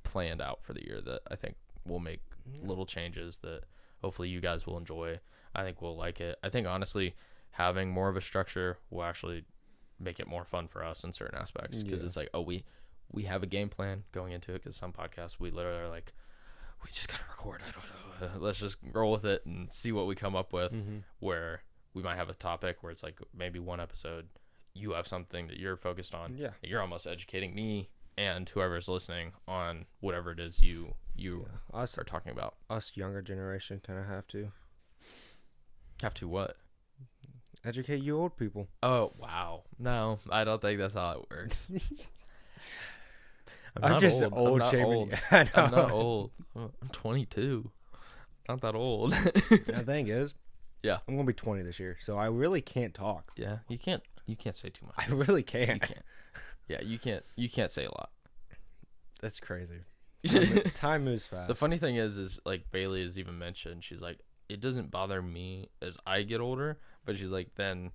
S1: planned out for the year that I think will make little changes that hopefully you guys will enjoy. I think we'll like it. I think honestly, having more of a structure will actually make it more fun for us in certain aspects because
S2: Yeah.
S1: it's like, oh, we have a game plan going into it. Because some podcasts we literally are like, we just gotta record. I don't know. Let's just roll with it and see what we come up with.
S2: Mm-hmm.
S1: Where we might have a topic where it's like maybe one episode you have something that you're focused on.
S2: Yeah.
S1: You're almost educating me and whoever's listening on whatever it is you
S2: Us
S1: are talking about.
S2: younger generation kind of have to
S1: Have to what?
S2: educate you old people.
S1: Oh wow, no, I don't think that's how it works.
S2: I'm
S1: not
S2: just
S1: I'm
S2: old
S1: not
S2: shaming
S1: old.
S2: you. I know.
S1: I'm not old. I'm 22. Not that old.
S2: The thing is,
S1: Yeah.
S2: I'm gonna be 20 this year, so I really can't talk.
S1: Yeah, you can't say too much.
S2: I really can't.
S1: You can't. Yeah, you can't say a lot.
S2: That's crazy. Time moves fast.
S1: The funny thing is like Bailey has even mentioned, she's like, it doesn't bother me as I get older, but she's like, then,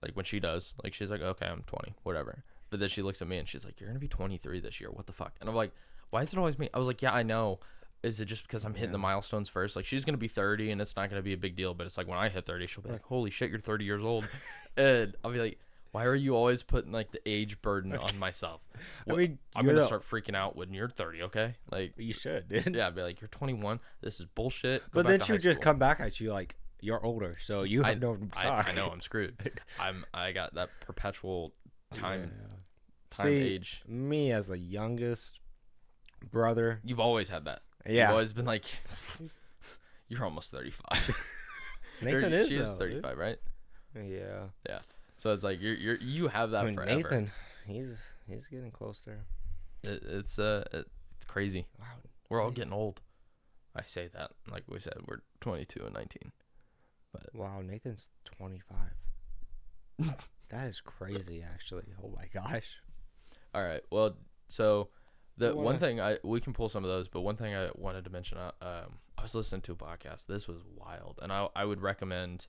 S1: like when she does, like she's like, okay, I'm 20, whatever. But then she looks at me and she's like, you're gonna be 23 this year. What the fuck? And I'm like, why is it always me? I was like, yeah, I know. Is it just because I'm hitting the milestones first? Like she's gonna be 30 and it's not gonna be a big deal. But it's like when I hit 30, she'll be like, holy shit, you're 30 years old, and I'll be like, why are you always putting like the age burden on myself?
S2: I mean,
S1: I'm
S2: you're
S1: gonna
S2: the-
S1: start freaking out when you're 30, okay? Like,
S2: You should, dude.
S1: yeah, I'd be like, you're 21. This is bullshit. Go
S2: But
S1: back
S2: then
S1: to
S2: she
S1: high
S2: would just
S1: school.
S2: come back at you like you're older, so you have no
S1: I know I'm screwed. I got that perpetual time
S2: See,
S1: age.
S2: me as the youngest brother.
S1: You've always had that.
S2: Yeah.
S1: You've always been like, you're almost 35.
S2: Nathan
S1: Or
S2: is
S1: she is
S2: though,
S1: 35, right?
S2: dude. Yeah.
S1: Yeah. So it's like you have that
S2: I mean,
S1: forever.
S2: Nathan, he's getting closer.
S1: It's crazy.
S2: Wow.
S1: We're all getting old. I say that like we said, we're 22 and 19.
S2: Wow, Nathan's 25. That is crazy, actually. Oh my gosh.
S1: All right. Well, so the
S2: You
S1: one
S2: wanna-
S1: thing we can pull some of those, but one thing I wanted to mention, I was listening to a podcast. This was wild, and I would recommend.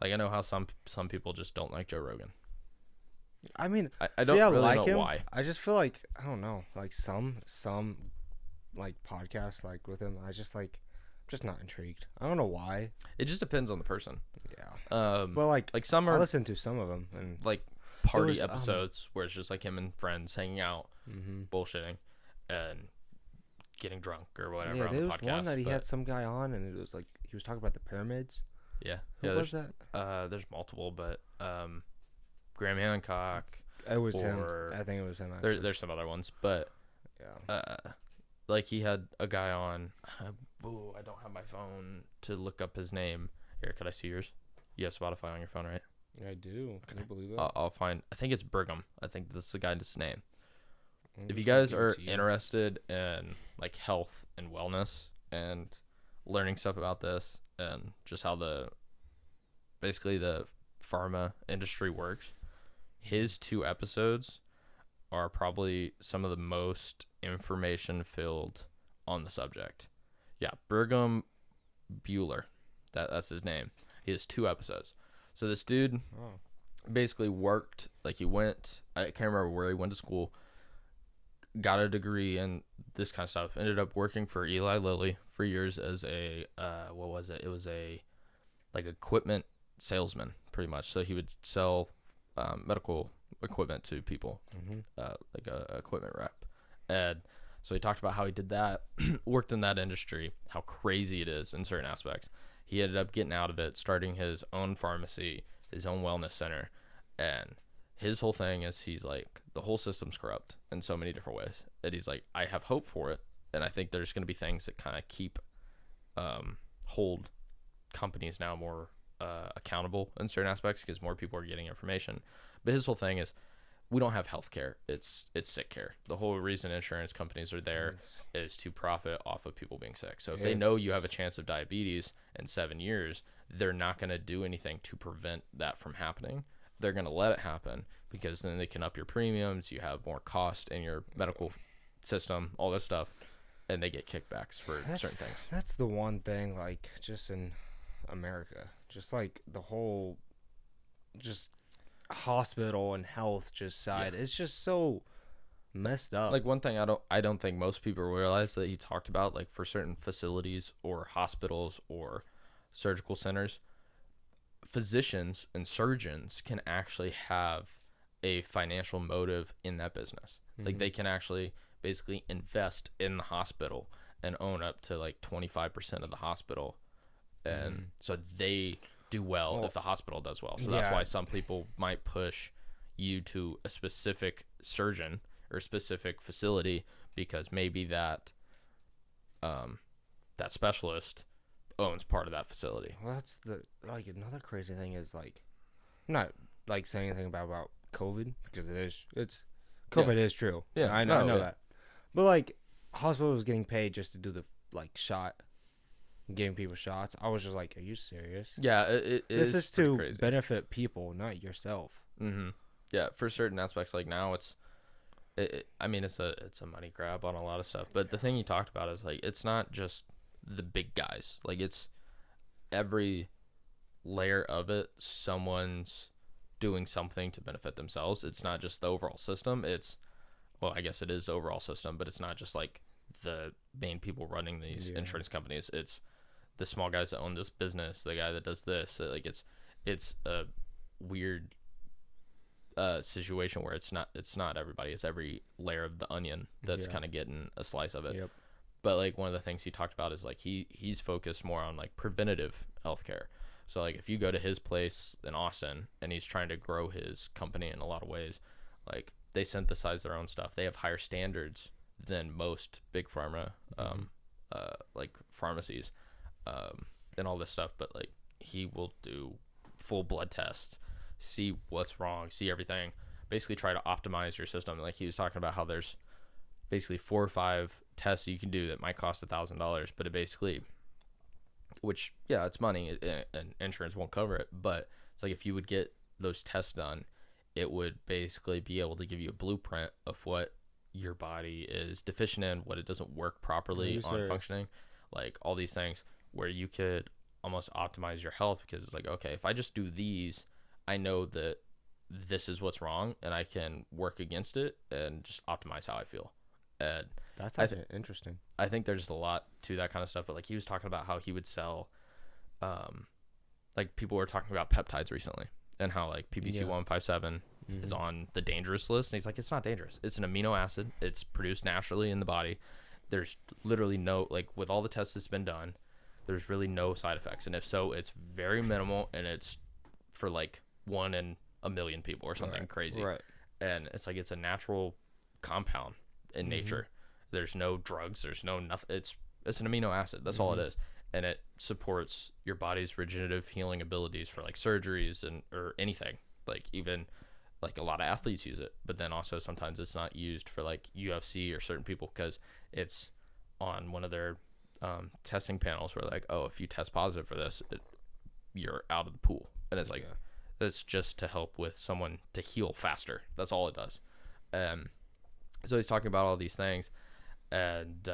S1: Like I know how some people just don't like Joe Rogan.
S2: I mean,
S1: I don't
S2: see, I
S1: really
S2: like
S1: know
S2: him.
S1: why.
S2: I just feel like I don't know, like some like podcasts like with him. I just like, just not intrigued. I don't know why.
S1: It just depends on the person.
S2: Yeah. Well, like
S1: some
S2: I
S1: are
S2: listened to some of them, and
S1: like party
S2: was,
S1: episodes where it's just like him and friends hanging out, bullshitting, and getting drunk or whatever
S2: yeah,
S1: on
S2: there
S1: the
S2: was
S1: podcast.
S2: one that he
S1: but-
S2: had some guy on, and it was like he was talking about the pyramids.
S1: Yeah.
S2: Who
S1: Yeah.
S2: was
S1: There's
S2: that?
S1: there's multiple, but Graham Hancock.
S2: It was him.
S1: or-
S2: I think it was him. Actually.
S1: There's some other ones, but
S2: yeah.
S1: like he had a guy on. I don't have my phone to look up his name. Here, could I see yours? You have Spotify on your phone, right?
S2: Yeah, I do. Can you believe that?
S1: I'll find. I think it's Brigham. I think that's the guy's name.
S2: I'm
S1: If
S2: just
S1: you guys
S2: gonna give
S1: are
S2: it to you.
S1: interested in like health and wellness and learning stuff about this and just how basically the pharma industry works, his 2 episodes are probably some of the most information filled on the subject. Yeah, Brigham Bueller. That's his name. He has 2 episodes. So this dude
S2: Oh.
S1: basically worked, like he went, I can't remember where he went to school, got a degree in this kind of stuff, ended up working for Eli Lilly for years as a what was it? It was a like equipment salesman, pretty much. So he would sell medical equipment to people, like a equipment rep. And so he talked about how he did that, worked in that industry, how crazy it is in certain aspects. He ended up getting out of it, starting his own pharmacy, his own wellness center, and his whole thing is he's like, the whole system's corrupt in so many different ways. And he's like, I have hope for it. And I think there's going to be things that kind of keep, hold companies now more accountable in certain aspects because more people are getting information. But his whole thing is, we don't have health care. It's sick care. The whole reason insurance companies are there is to profit off of people being sick. So if they know you have a chance of diabetes in 7 years, they're not going to do anything to prevent that from happening. They're going to let it happen because then they can up your premiums. You have more cost in your medical system, all this stuff, and they get kickbacks for certain things.
S2: That's the one thing, like, just in America, just like the whole, just hospital and health just side, it's just so messed up.
S1: Like, one thing I don't think most people realize that he talked about, like, for certain facilities or hospitals or surgical centers, physicians and surgeons can actually have a financial motive in that business. Like, they can actually basically invest in the hospital and own up to like 25% of the hospital, and so they do well if the hospital does well. So that's why some people might push you to a specific surgeon or specific facility, because maybe that that specialist owns part of that facility.
S2: Well, that's the, like, another crazy thing is, like, I'm not like saying anything about COVID, because it's COVID is true.
S1: Yeah,
S2: I know that. But, like, hospitals getting paid just to do the, like, shot, giving people shots. I was just like, are you serious?
S1: Yeah,
S2: this is to
S1: crazy.
S2: Benefit people, not yourself.
S1: Yeah, for certain aspects, like now I mean, it's a money grab on a lot of stuff. But the thing you talked about is, like, it's not just the big guys. Like, it's every layer of it. Someone's doing something to benefit themselves. It's not just the overall system. Well, I guess it is the overall system, but it's not just like the main people running these insurance companies. It's the small guys that own this business, the guy that does this. Like, it's a weird situation where it's not everybody. It's every layer of the onion that's kind of getting a slice of it. But, like, one of the things he talked about is, like, he's focused more on, like, preventative healthcare. So, like, if you go to his place in Austin and he's trying to grow his company in a lot of ways, like, they synthesize their own stuff. They have higher standards than most big pharma, like pharmacies, and all this stuff. But, like, he will do full blood tests, see what's wrong, see everything, basically try to optimize your system. Like, he was talking about how there's basically 4 or 5 tests you can do that might cost $1,000, but it basically, which, yeah, it's money and insurance won't cover it, but it's like, if you would get those tests done, it would basically be able to give you a blueprint of what your body is deficient in, what it doesn't work properly on functioning, like all these things where you could almost optimize your health, because it's like, okay, if I just do these, I know that this is what's wrong and I can work against it and just optimize how I feel. And
S2: that's actually interesting.
S1: I think there's a lot to that kind of stuff, but, like, he was talking about how he would sell, like, people were talking about peptides recently and how, like, PPC 157 is on the dangerous list. And he's like, it's not dangerous. It's an amino acid. It's produced naturally in the body. There's literally no, like, with all the tests that's been done, there's really no side effects. And if so, it's very minimal, and it's for, like, 1 in a million people or something crazy.
S2: Right.
S1: And it's like, it's a natural compound in nature. There's no drugs. There's no nothing. It's an amino acid. That's all it is. And it supports your body's regenerative healing abilities for, like, surgeries or anything. Like, even, like, a lot of athletes use it, but then also sometimes it's not used for, like, UFC or certain people because it's on one of their testing panels where, like, oh, if you test positive for this, you're out of the pool. And it's like, that's just to help with someone to heal faster. That's all it does. So he's talking about all these things, and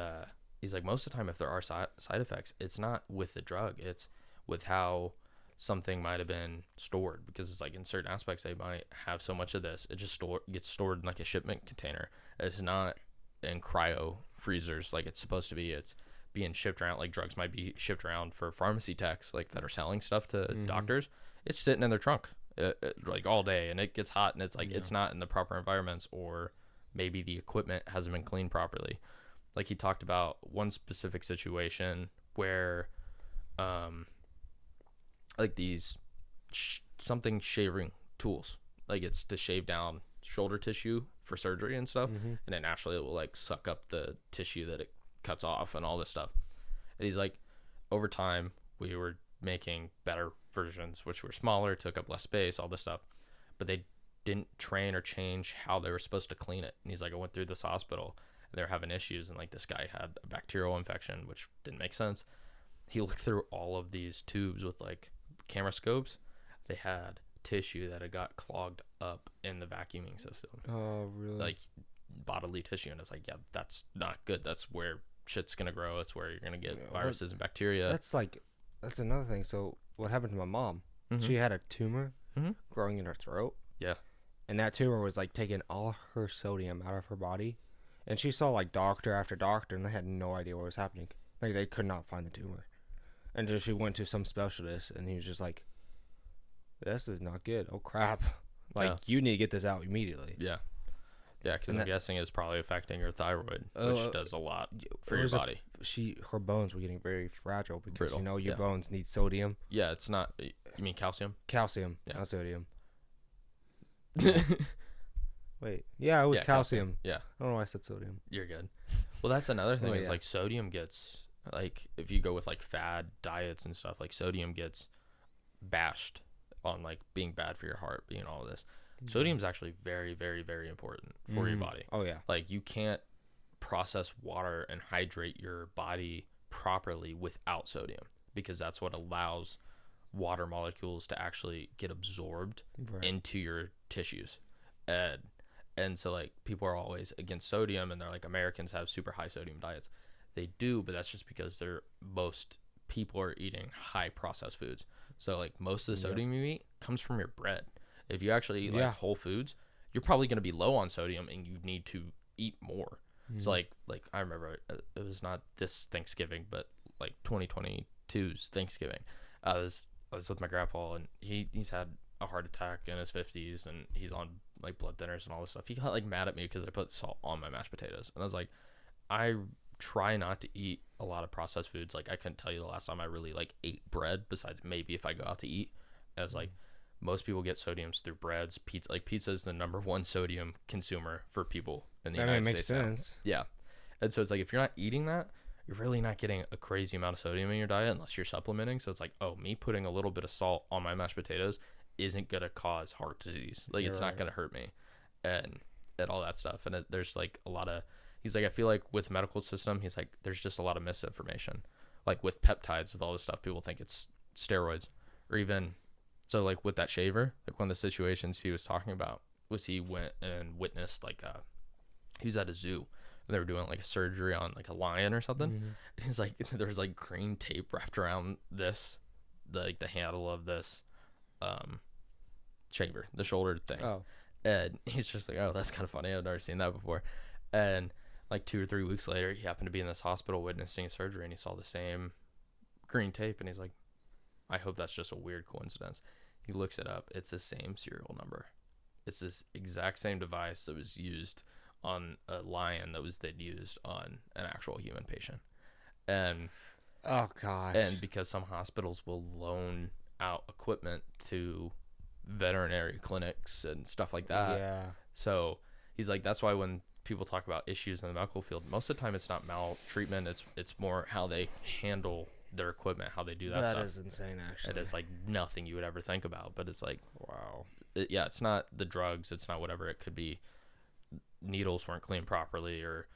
S1: he's like, most of the time, if there are side effects, it's not with the drug. It's with how something might have been stored, because it's like, in certain aspects, they might have so much of this. It just gets stored in, like, a shipment container. It's not in cryo freezers like it's supposed to be. It's being shipped around. Like, drugs might be shipped around for pharmacy techs, like, that are selling stuff to doctors. It's sitting in their trunk like all day, and it gets hot, and it's like, it's not in the proper environments, or maybe the equipment hasn't been cleaned properly. Like, he talked about one specific situation where like these something shaving tools, Like it's to shave down shoulder tissue for surgery and stuff,
S2: Mm-hmm.
S1: and then naturally it will like suck up the tissue that it cuts off and all this stuff. And he's like, over time we were making better versions which were smaller, took up less space, all this stuff, but they didn't train or change how they were supposed to clean it. And he's like, I went through this hospital and they're having issues, and like this guy had a bacterial infection, which didn't make sense. He looked through all of these tubes with like camera scopes. They had tissue that had got clogged up in the vacuuming system,
S2: Oh, really?
S1: like bodily tissue. And it's like, yeah, that's not good. That's where shit's gonna grow. It's where you're gonna get viruses and bacteria.
S2: That's another thing. So what happened to my mom?
S1: Mhm.
S2: She had a tumor
S1: Mhm.
S2: growing in her throat.
S1: Yeah.
S2: And that tumor was like taking all her sodium out of her body. And she saw like doctor after doctor, and they had no idea what was happening. Like they could not find the tumor. And then she went to some specialist, and he was just like, "This is not good. Oh crap! Like
S1: Yeah.
S2: you need to get this out immediately."
S1: Yeah, because
S2: And
S1: I'm guessing it's probably affecting your thyroid, which does a lot for
S2: It
S1: your
S2: was
S1: body.
S2: Her bones were getting very fragile because
S1: Brittle,
S2: your
S1: yeah.
S2: bones need sodium,
S1: Yeah, it's not. You mean calcium?
S2: calcium,
S1: Yeah.
S2: not sodium.
S1: Yeah.
S2: Wait, yeah, it was
S1: Yeah,
S2: calcium.
S1: Yeah,
S2: I don't know why I said sodium.
S1: you're good. Well, that's another thing
S2: Oh,
S1: is
S2: yeah.
S1: like sodium gets, like if you go with like fad diets and stuff, like sodium gets bashed on like being bad for your heart, being all of this. Sodium's actually very, very, very important for your body.
S2: Oh yeah.
S1: Like you can't process water and hydrate your body properly without sodium, because that's what allows water molecules to actually get absorbed
S2: Right.
S1: into your tissues. And so like people are always against sodium, and they're like, Americans have super high sodium diets. They do, but that's just because most people are eating high processed foods. So like most of the sodium you eat comes from your bread. If you actually eat like whole foods, you're probably going to be low on sodium, and you need to eat more. So like I remember it was not this Thanksgiving, but like 2022's Thanksgiving. I was with my grandpa, and he's had a heart attack in his 50s, and he's on like blood thinners and all this stuff. He got like mad at me because I put salt on my mashed potatoes, and I was like, I try not to eat a lot of processed foods. Like I couldn't tell you the last time I really like ate bread, besides maybe if I go out to eat. I was like, most people get sodiums through breads. Pizza is the number one sodium consumer for people in the United
S2: makes
S1: States now.
S2: sense.
S1: Yeah. And so it's like, if you're not eating that, you're really not getting a crazy amount of sodium in your diet unless you're supplementing. So it's like, oh, me putting a little bit of salt on my mashed potatoes isn't going to cause heart disease. Like, it's not going to hurt me and all that stuff. And there's like a lot of, he's like, I feel like with medical system, he's like, there's just a lot of misinformation. Like with peptides, with all this stuff, people think it's steroids, or even, so like with that shaver, like one of the situations he was talking about was he went and witnessed like he was at a zoo, and they were doing like a surgery on like a lion or something. And he's like, there was like green tape wrapped around this, the handle of this shaver, the shoulder thing.
S2: Oh.
S1: And he's just like, oh, that's kind of funny. I've never seen that before. And like 2 or 3 weeks later, he happened to be in this hospital witnessing a surgery, and he saw the same green tape, and he's like, I hope that's just a weird coincidence. He looks it up. It's the same serial number. It's this exact same device that was used on a lion that was then used on an actual human patient. And
S2: Oh gosh.
S1: and because some hospitals will loan out equipment to veterinary clinics and stuff like that.
S2: Yeah.
S1: So he's like, that's why when people talk about issues in the medical field, most of the time it's not maltreatment. It's more how they handle their equipment, how they do that stuff.
S2: That is insane, actually.
S1: It is like nothing you would ever think about, but it's like,
S2: Wow.
S1: yeah, it's not the drugs, it's not whatever. It could be needles weren't cleaned properly, or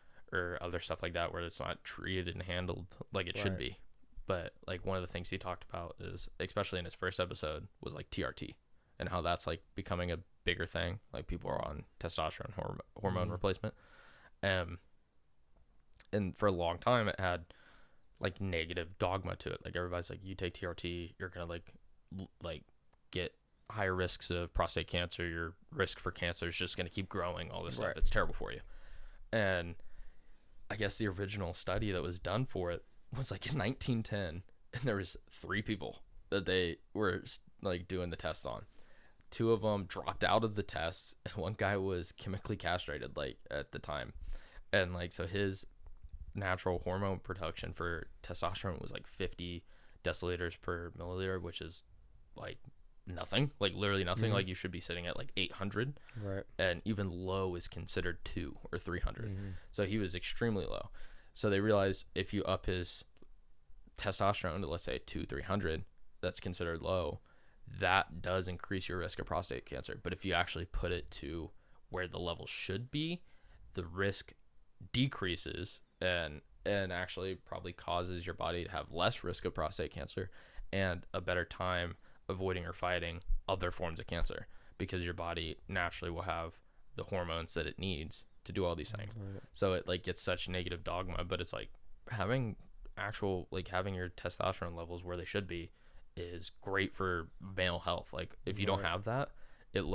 S1: other stuff like that, where it's not treated and handled like it should be. But like one of the things he talked about is, especially in his first episode, was like TRT, and how that's like becoming a bigger thing. Like people are on testosterone hormone replacement, and for a long time it had like negative dogma to it. Like everybody's like, you take TRT, you're gonna like get higher risks of prostate cancer. Your risk for cancer is just gonna keep growing. All this stuff, it's terrible for you. And I guess the original study that was done for it was like in 1910, and there was 3 people that they were like doing the tests on. 2 of them dropped out of the tests, and 1 guy was chemically castrated like at the time, and like so his natural hormone production for testosterone was like 50 deciliters per milliliter, which is like nothing, like literally nothing.
S2: Mm-hmm.
S1: Like you should be sitting at like 800,
S2: Right.
S1: and even low is considered 2 or 300. So he was extremely low. So they realized if you up his testosterone to, let's say, 300, that's considered low. That does increase your risk of prostate cancer. But if you actually put it to where the level should be, the risk decreases and actually probably causes your body to have less risk of prostate cancer and a better time avoiding or fighting other forms of cancer, because your body naturally will have the hormones that it needs to do all these things.
S2: Right.
S1: So it like gets such negative dogma, but it's like having your testosterone levels where they should be is great for male health. Like if you don't have that, if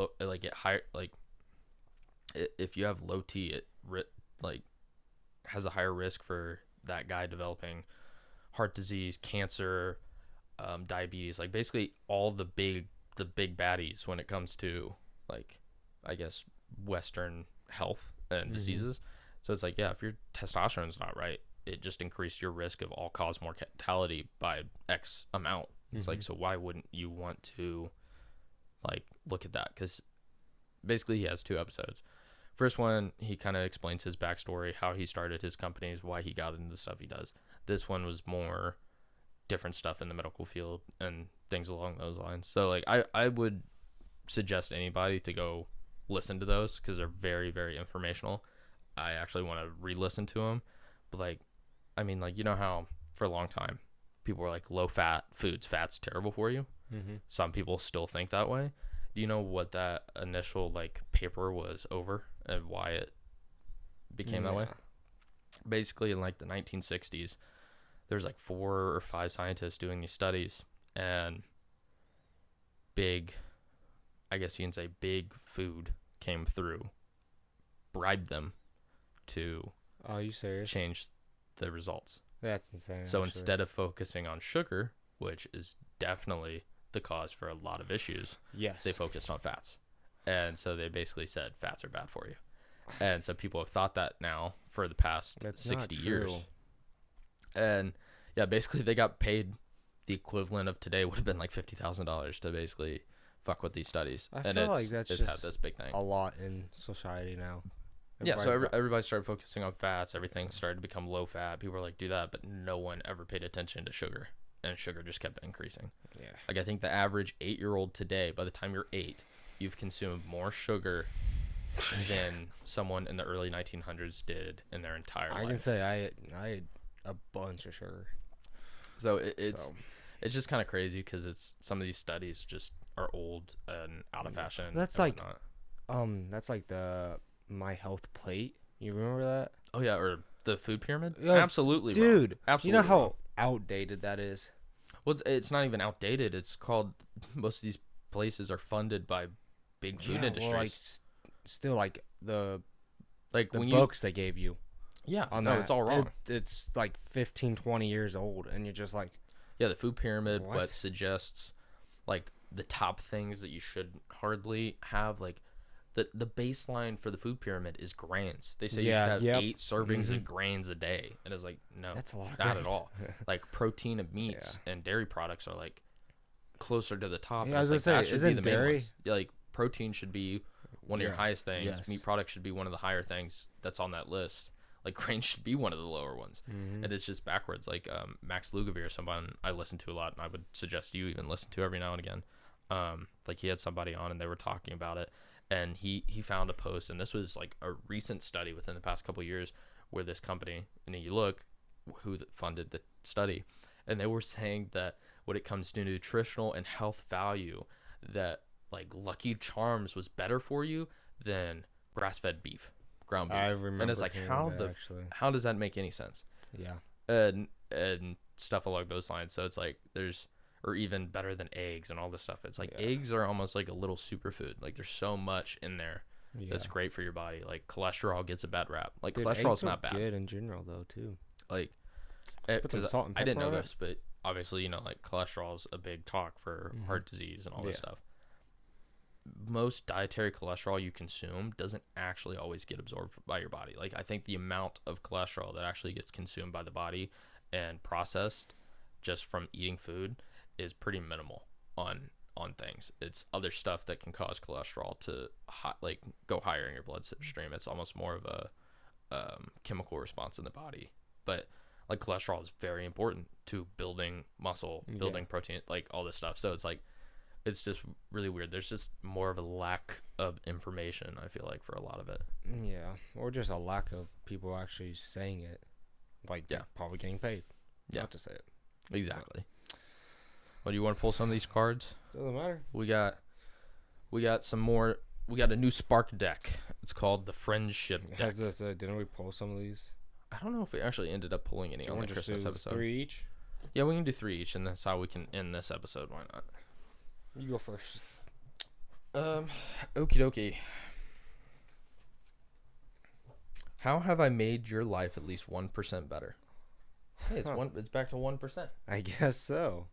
S1: you have low T, it has a higher risk for that guy developing heart disease, cancer, diabetes, like basically all the big baddies when it comes to, like, I guess, Western health and diseases. So it's like, yeah, if your testosterone's not right, it just increased your risk of all-cause mortality by X amount. It's like, so why wouldn't you want to, like, look at that? Because basically he has 2 episodes. First one, he kind of explains his backstory, how he started his companies, why he got into the stuff he does. This one was more different stuff in the medical field and things along those lines. So, like, I would suggest anybody to go listen to those because they're very, very informational. I actually want to re-listen to them. But, like, I mean, like, you know how for a long time people were like, low-fat foods, fat's terrible for you? Some people still think that way. Do you know what that initial, like, paper was over and why it became that way? Basically, in, like, the 1960s, there's, like, 4 or 5 scientists doing these studies, and big food came through, bribed them to
S2: you serious?
S1: change the results.
S2: That's insane.
S1: So instead of focusing on sugar, which is definitely the cause for a lot of issues, they focused on fats. And so they basically said fats are bad for you. And so people have thought that now for the past 60 years. And yeah, basically they got paid the equivalent of today would have been like $50,000 to basically fuck with these studies.
S2: I feel like that's just
S1: had this big thing.
S2: A lot in society now.
S1: So everybody started focusing on fats. Everything started to become low fat. People were like, do that, but no one ever paid attention to sugar, and sugar just kept increasing.
S2: Yeah.
S1: Like, I think the average 8-year-old today, by the time you're 8, you've consumed more sugar than someone in the early 1900s did in their entire life.
S2: I can say I ate a bunch of sugar.
S1: So it's just kind of crazy because it's some of these studies just are old and out of fashion.
S2: That's like the My Health Plate. You remember that?
S1: Oh yeah, or the food pyramid.
S2: Yeah,
S1: absolutely,
S2: dude.
S1: Bro. Absolutely.
S2: You know how outdated that is?
S1: Well, it's not even outdated. It's called, most of these places are funded by big food industries.
S2: Well, like, still, like the
S1: when
S2: books they gave you.
S1: Yeah,
S2: on
S1: no,
S2: that,
S1: it's all wrong.
S2: It's like 15, 20 years old, and you're just like,
S1: yeah, the food pyramid, what suggests, like, the top things that you should hardly have, like, the baseline for the food pyramid is grains. They say you should have 8 servings of grains a day, and it's like, no,
S2: that's a lot of
S1: not
S2: grains.
S1: At all. Like, protein of meats and dairy products are, like, closer to the top.
S2: Yeah, I was gonna say, isn't dairy?
S1: Yeah, like, protein should be one of your highest things.
S2: Yes.
S1: Meat products should be one of the higher things that's on that list. Like, grains should be one of the lower ones. And it's just backwards. Like, Max Lugavere, someone I listen to a lot, and I would suggest you even listen to every now and again. Like, he had somebody on, and they were talking about it. And he found a post, and this was, like, a recent study within the past couple of years where this company, and you look who funded the study, and they were saying that when it comes to nutritional and health value, that, like, Lucky Charms was better for you than grass-fed beef. Ground beef.
S2: I remember.
S1: And it's like, how does that make any sense?
S2: Yeah.
S1: And stuff along those lines. So it's like, or even better than eggs and all this stuff. It's like, eggs are almost like a little superfood. Like, there's so much in there that's great for your body. Like, cholesterol gets a bad rap. Like, cholesterol's not bad.
S2: Good in general though too.
S1: Like,
S2: put some salt and pepper
S1: I didn't know
S2: on
S1: this, but obviously, you know, like, cholesterol's a big talk for heart disease and all this stuff. Most dietary cholesterol you consume doesn't actually always get absorbed by your body. Like, I think the amount of cholesterol that actually gets consumed by the body and processed just from eating food is pretty minimal on on things. It's other stuff that can cause cholesterol to go higher in your bloodstream. It's almost more of a chemical response in the body. But like cholesterol is very important to building muscle, building protein, like all this stuff. So it's like, it's just really weird. There's just more of a lack of information, I feel like, for a lot of it.
S2: Yeah, or just a lack of people actually saying it. Like, they're probably getting paid. Not to say it.
S1: Exactly. Well, do you want to pull some of these cards?
S2: Doesn't matter.
S1: We got some more. We got a new Spark deck. It's called the Friendship deck.
S2: Didn't we pull some of these?
S1: I don't know if we actually ended up pulling any on the Christmas episode.
S2: 3 each?
S1: Yeah, we can do 3 each, and that's how we can end this episode. Why not?
S2: You go first.
S1: Okie dokie. How have I made your life at least 1% better? Hey, it's It's back to 1%.
S2: I guess so.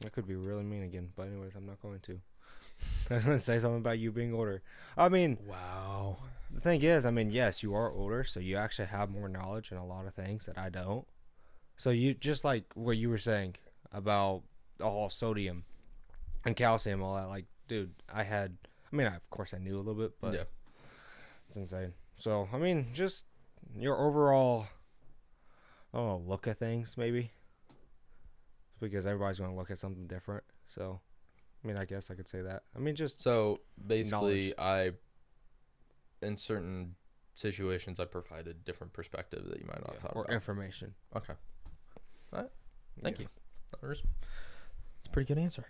S2: That could be really mean again, but anyways, I'm not going to. I was going to say something about you being older. I mean,
S1: wow.
S2: The thing is, I mean, yes, you are older, so you actually have more knowledge in a lot of things that I don't. So you just like what you were saying about all sodium and calcium, all that. Like, dude, of course I knew a little bit, but it's insane. So, I mean, just your overall, I don't know, look at things, maybe. Because everybody's going to look at something different. So, I mean, I guess I could say that. I mean, just
S1: so basically, in certain situations, I provided different perspective that you might not have thought about.
S2: Or information.
S1: Okay. All right. Thank you. It's a pretty good answer.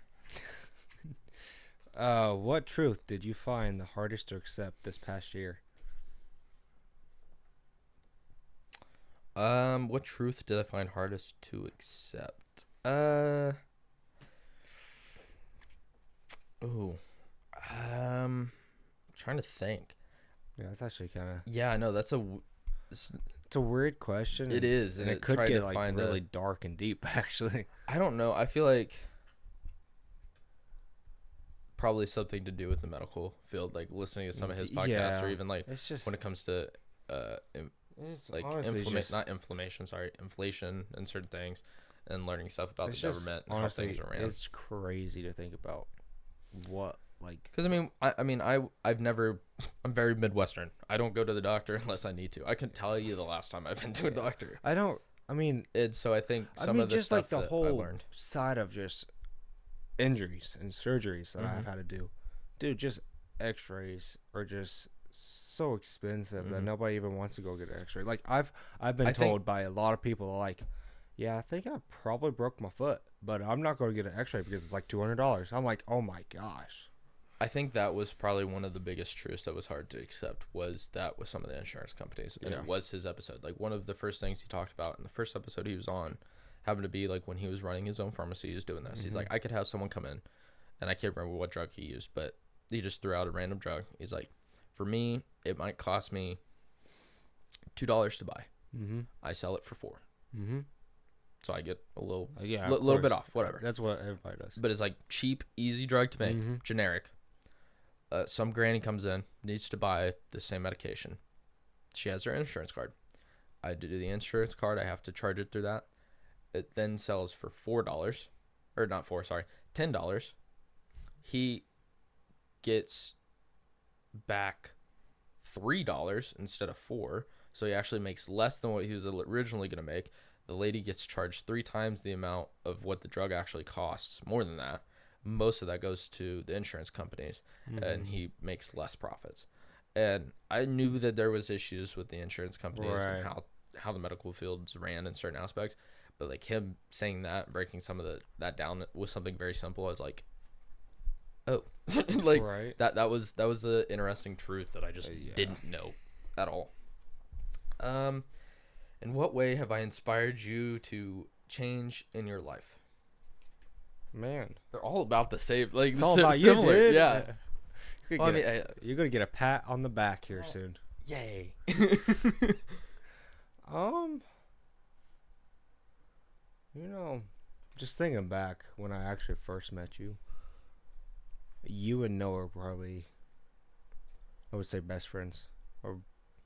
S2: What truth did you find the hardest to accept this past year?
S1: What truth did I find hardest to accept? Trying to think.
S2: Yeah, that's actually kind of.
S1: Yeah, I know
S2: it's a weird question.
S1: It is,
S2: and it could get like really dark and deep. Actually,
S1: I don't know. I feel like probably something to do with the medical field, like listening to some of his podcasts, or even like when it comes to inflation and certain things, and learning stuff about the government and how things are ran.
S2: It's crazy to think about what, like,
S1: because I'm very Midwestern. I don't go to the doctor unless I need to. I can tell you the last time I've been to a doctor.
S2: So
S1: I think some of the
S2: just
S1: stuff
S2: like the
S1: that
S2: whole
S1: I learned
S2: side of just injuries and surgeries that I've had to do, dude, just x-rays are just so expensive that nobody even wants to go get an x-ray. Like, I've been told by a lot of people, like, yeah, I think I probably broke my foot, but I'm not going to get an x-ray because it's like $200. I'm like, oh my gosh.
S1: I think that was probably one of the biggest truths that was hard to accept, was that with some of the insurance companies. And it was his episode. Like, one of the first things he talked about in the first episode he was on happened to be like when he was running his own pharmacy, he was doing this. He's like, I could have someone come in, and I can't remember what drug he used, but he just threw out a random drug. He's like, for me, it might cost me $2 to buy. I sell it for $4. So I get a little bit off, whatever.
S2: That's what everybody does.
S1: But it's like cheap, easy drug to make, generic. Some granny comes in, needs to buy the same medication. She has her insurance card. I do the insurance card. I have to charge it through that. It then sells for $4, or not $4, sorry, $10. He gets back $3 instead of $4, so he actually makes less than what he was originally going to make. The lady gets charged 3 times the amount of what the drug actually costs, more than that. Most of that goes to the insurance companies, and he makes less profits. And I knew that there was issues with the insurance companies and how the medical fields ran in certain aspects, but like him saying that, breaking some of that down was something very simple. I was like, oh, like that was an interesting truth that I just didn't know at all. In what way have I inspired you to change in your life?
S2: Man,
S1: they're all about the same. Like,
S2: it's all about
S1: similar.
S2: You, dude.
S1: Yeah.
S2: You're gonna get a pat on the back here soon.
S1: Yay.
S2: Just thinking back when I actually first met you, you and Noah were probably, I would say, best friends. Or,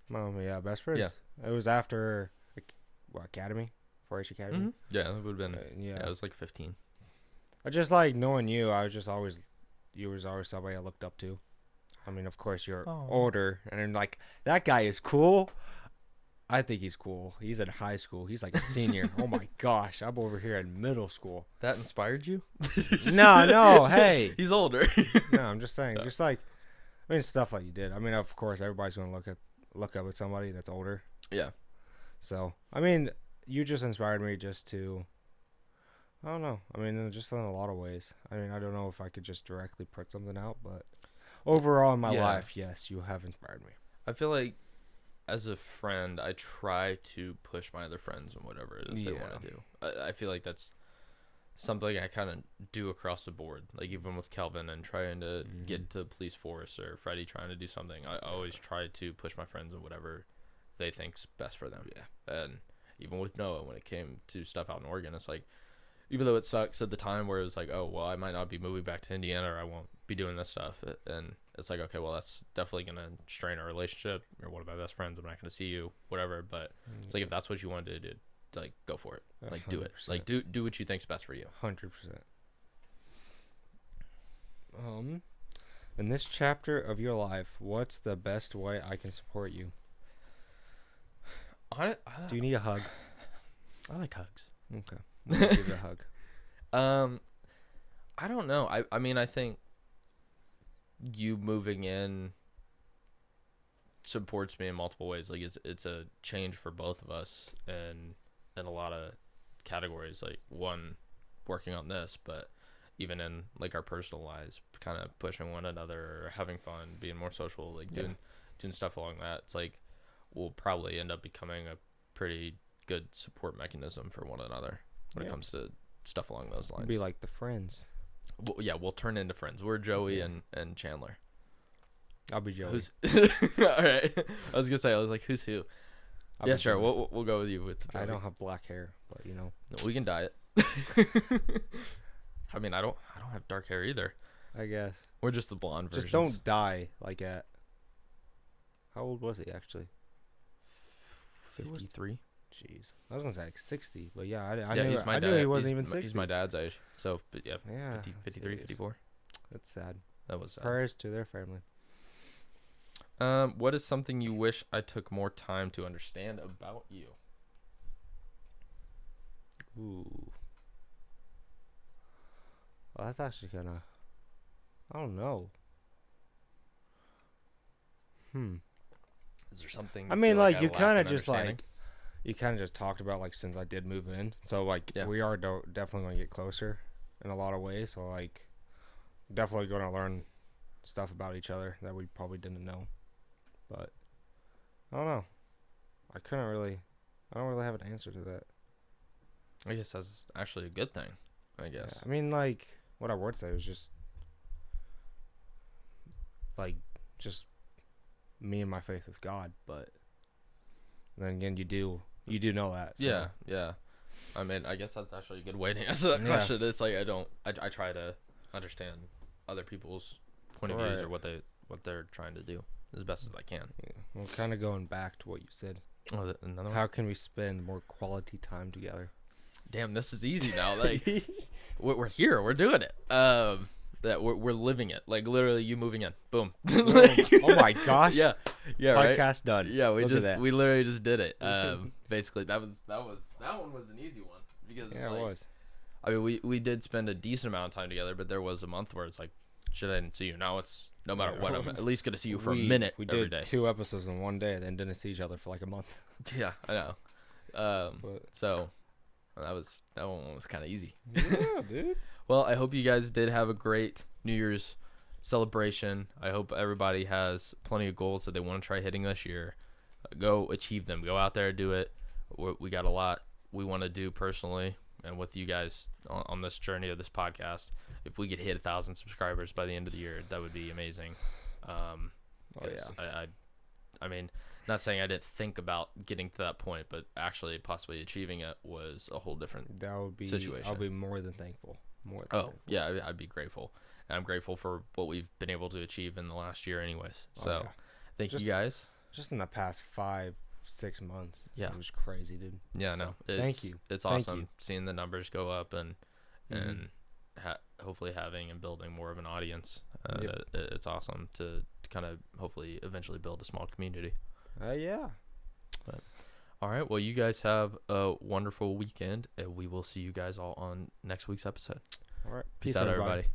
S2: best friends. Yeah. It was after, academy, 4-H Academy.
S1: Mm-hmm. Yeah, it would have been.
S2: Yeah.
S1: I was like 15.
S2: I just like knowing you. I was just always, you was always somebody I looked up to. I mean, of course, you're older, and then, like, that guy is cool. I think he's cool. He's in high school. He's like a senior. Oh my gosh, I'm over here in middle school.
S1: That inspired you?
S2: No, hey.
S1: He's older.
S2: No, I'm just saying, just like, I mean, stuff like you did. I mean, of course, everybody's gonna look up at somebody that's older.
S1: Yeah.
S2: So, I mean, you just inspired me just to, I don't know. I mean, just in a lot of ways. I mean, I don't know if I could just directly put something out, but overall in my life, yes, you have inspired me.
S1: I feel like as a friend, I try to push my other friends in whatever it is they want to do. I feel like that's something I kind of do across the board. Like, even with Kelvin and trying to get to the police force, or Freddie trying to do something, I always try to push my friends in whatever they think's best for them. Yeah. And even with Noah, when it came to stuff out in Oregon, it's like, even though it sucks at the time where it was like, oh, well, I might not be moving back to Indiana, or I won't be doing this stuff. And it's like, okay, well, that's definitely going to strain our relationship. You're one of my best friends. I'm not going to see you, whatever. But it's like, if that's what you want to do, like, go for it. Like, 100%. Do it. Like, do what you think's best for you.
S2: 100%. In this chapter of your life, what's the best way I can support you? Do you need a hug?
S1: I like hugs.
S2: Okay. Give you a hug.
S1: I don't know. I mean, I think you moving in supports me in multiple ways. Like, it's a change for both of us in a lot of categories. Like, one, working on this, but even in, like, our personal lives, kind of pushing one another, or having fun, being more social, like doing stuff along that. It's like, we'll probably end up becoming a pretty good support mechanism for one another when it comes to stuff along those lines.
S2: Be like the friends.
S1: Well, yeah, we'll turn into friends. We're Joey and Chandler.
S2: I'll be Joey.
S1: Who's all right? I was gonna say, I was like, who's who? Yeah, sure. We'll go with you with Joey.
S2: I don't have black hair, but you know,
S1: no, we can dye it. I mean, I don't have dark hair either.
S2: I guess
S1: we're just the blonde versions.
S2: Just don't dye like at. How old was he actually?
S1: 53.
S2: Jeez, I was gonna say like 60, but yeah, I
S1: knew
S2: he wasn't even 60.
S1: He's my dad's age, so but yeah, 53,
S2: geez.
S1: 54.
S2: That's sad.
S1: That was sad.
S2: Prayers to their family.
S1: What is something you wish I took more time to understand about you?
S2: Ooh. Well, that's actually kind of, I don't know.
S1: Is there something?
S2: I mean, like, you kind of just like, you kind of just talked about, like, since I did move in, so like we are definitely going to get closer in a lot of ways. So like, definitely going to learn stuff about each other that we probably didn't know. But I don't know. I don't really have an answer to that.
S1: I guess that's actually a good thing. I guess.
S2: Yeah, I mean, like, what I would say was just like me and my faith with God, but then again, you do know that. So.
S1: Yeah. I mean, I guess that's actually a good way to answer that question. It's like I try to understand other people's point of views, or what they're trying to do as best as I can.
S2: Yeah. Well, kind of going back to what you said.
S1: Oh, another one?
S2: How can we spend more quality time together?
S1: Damn, this is easy now. Like, we're here, we're doing it. That we're living it. Like, literally, you moving in, boom.
S2: Oh my gosh.
S1: Yeah.
S2: Podcast done.
S1: Yeah, we literally just did it. Basically, that one was an easy one because
S2: it was.
S1: I mean, we did spend a decent amount of time together, but there was a month where it's like, shit, I didn't see you. Now it's no matter what, I'm at least gonna see you for a minute.
S2: We
S1: every
S2: did
S1: day.
S2: 2 episodes in one day, then didn't see each other for like a month.
S1: Yeah, I know. So that one was kind of easy.
S2: Yeah, dude.
S1: Well, I hope you guys did have a great New Year's celebration. I hope everybody has plenty of goals that they want to try hitting this year. Go achieve them. Go out there, do it. We got a lot we want to do personally, and with you guys on this journey of this podcast. If we could hit 1,000 subscribers by the end of the year, that would be amazing. I mean, not saying I didn't think about getting to that point, but actually possibly achieving it was a whole different situation.
S2: I'll be more than thankful.
S1: Yeah, I'd be grateful. And I'm grateful for what we've been able to achieve in the last year anyways. So thank you guys.
S2: Just in the past 5-6 6 months.
S1: Yeah.
S2: It was crazy, dude.
S1: Yeah,
S2: So,
S1: no.
S2: thank you.
S1: It's
S2: Thank
S1: awesome
S2: you.
S1: seeing the numbers go up and
S2: Mhm.
S1: hopefully having and building more of an audience.
S2: Yep.
S1: It's awesome to kind of hopefully eventually build a small community.
S2: Yeah.
S1: All right. Well, you guys have a wonderful weekend, and we will see you guys all on next week's episode.
S2: All right.
S1: Peace out, everybody.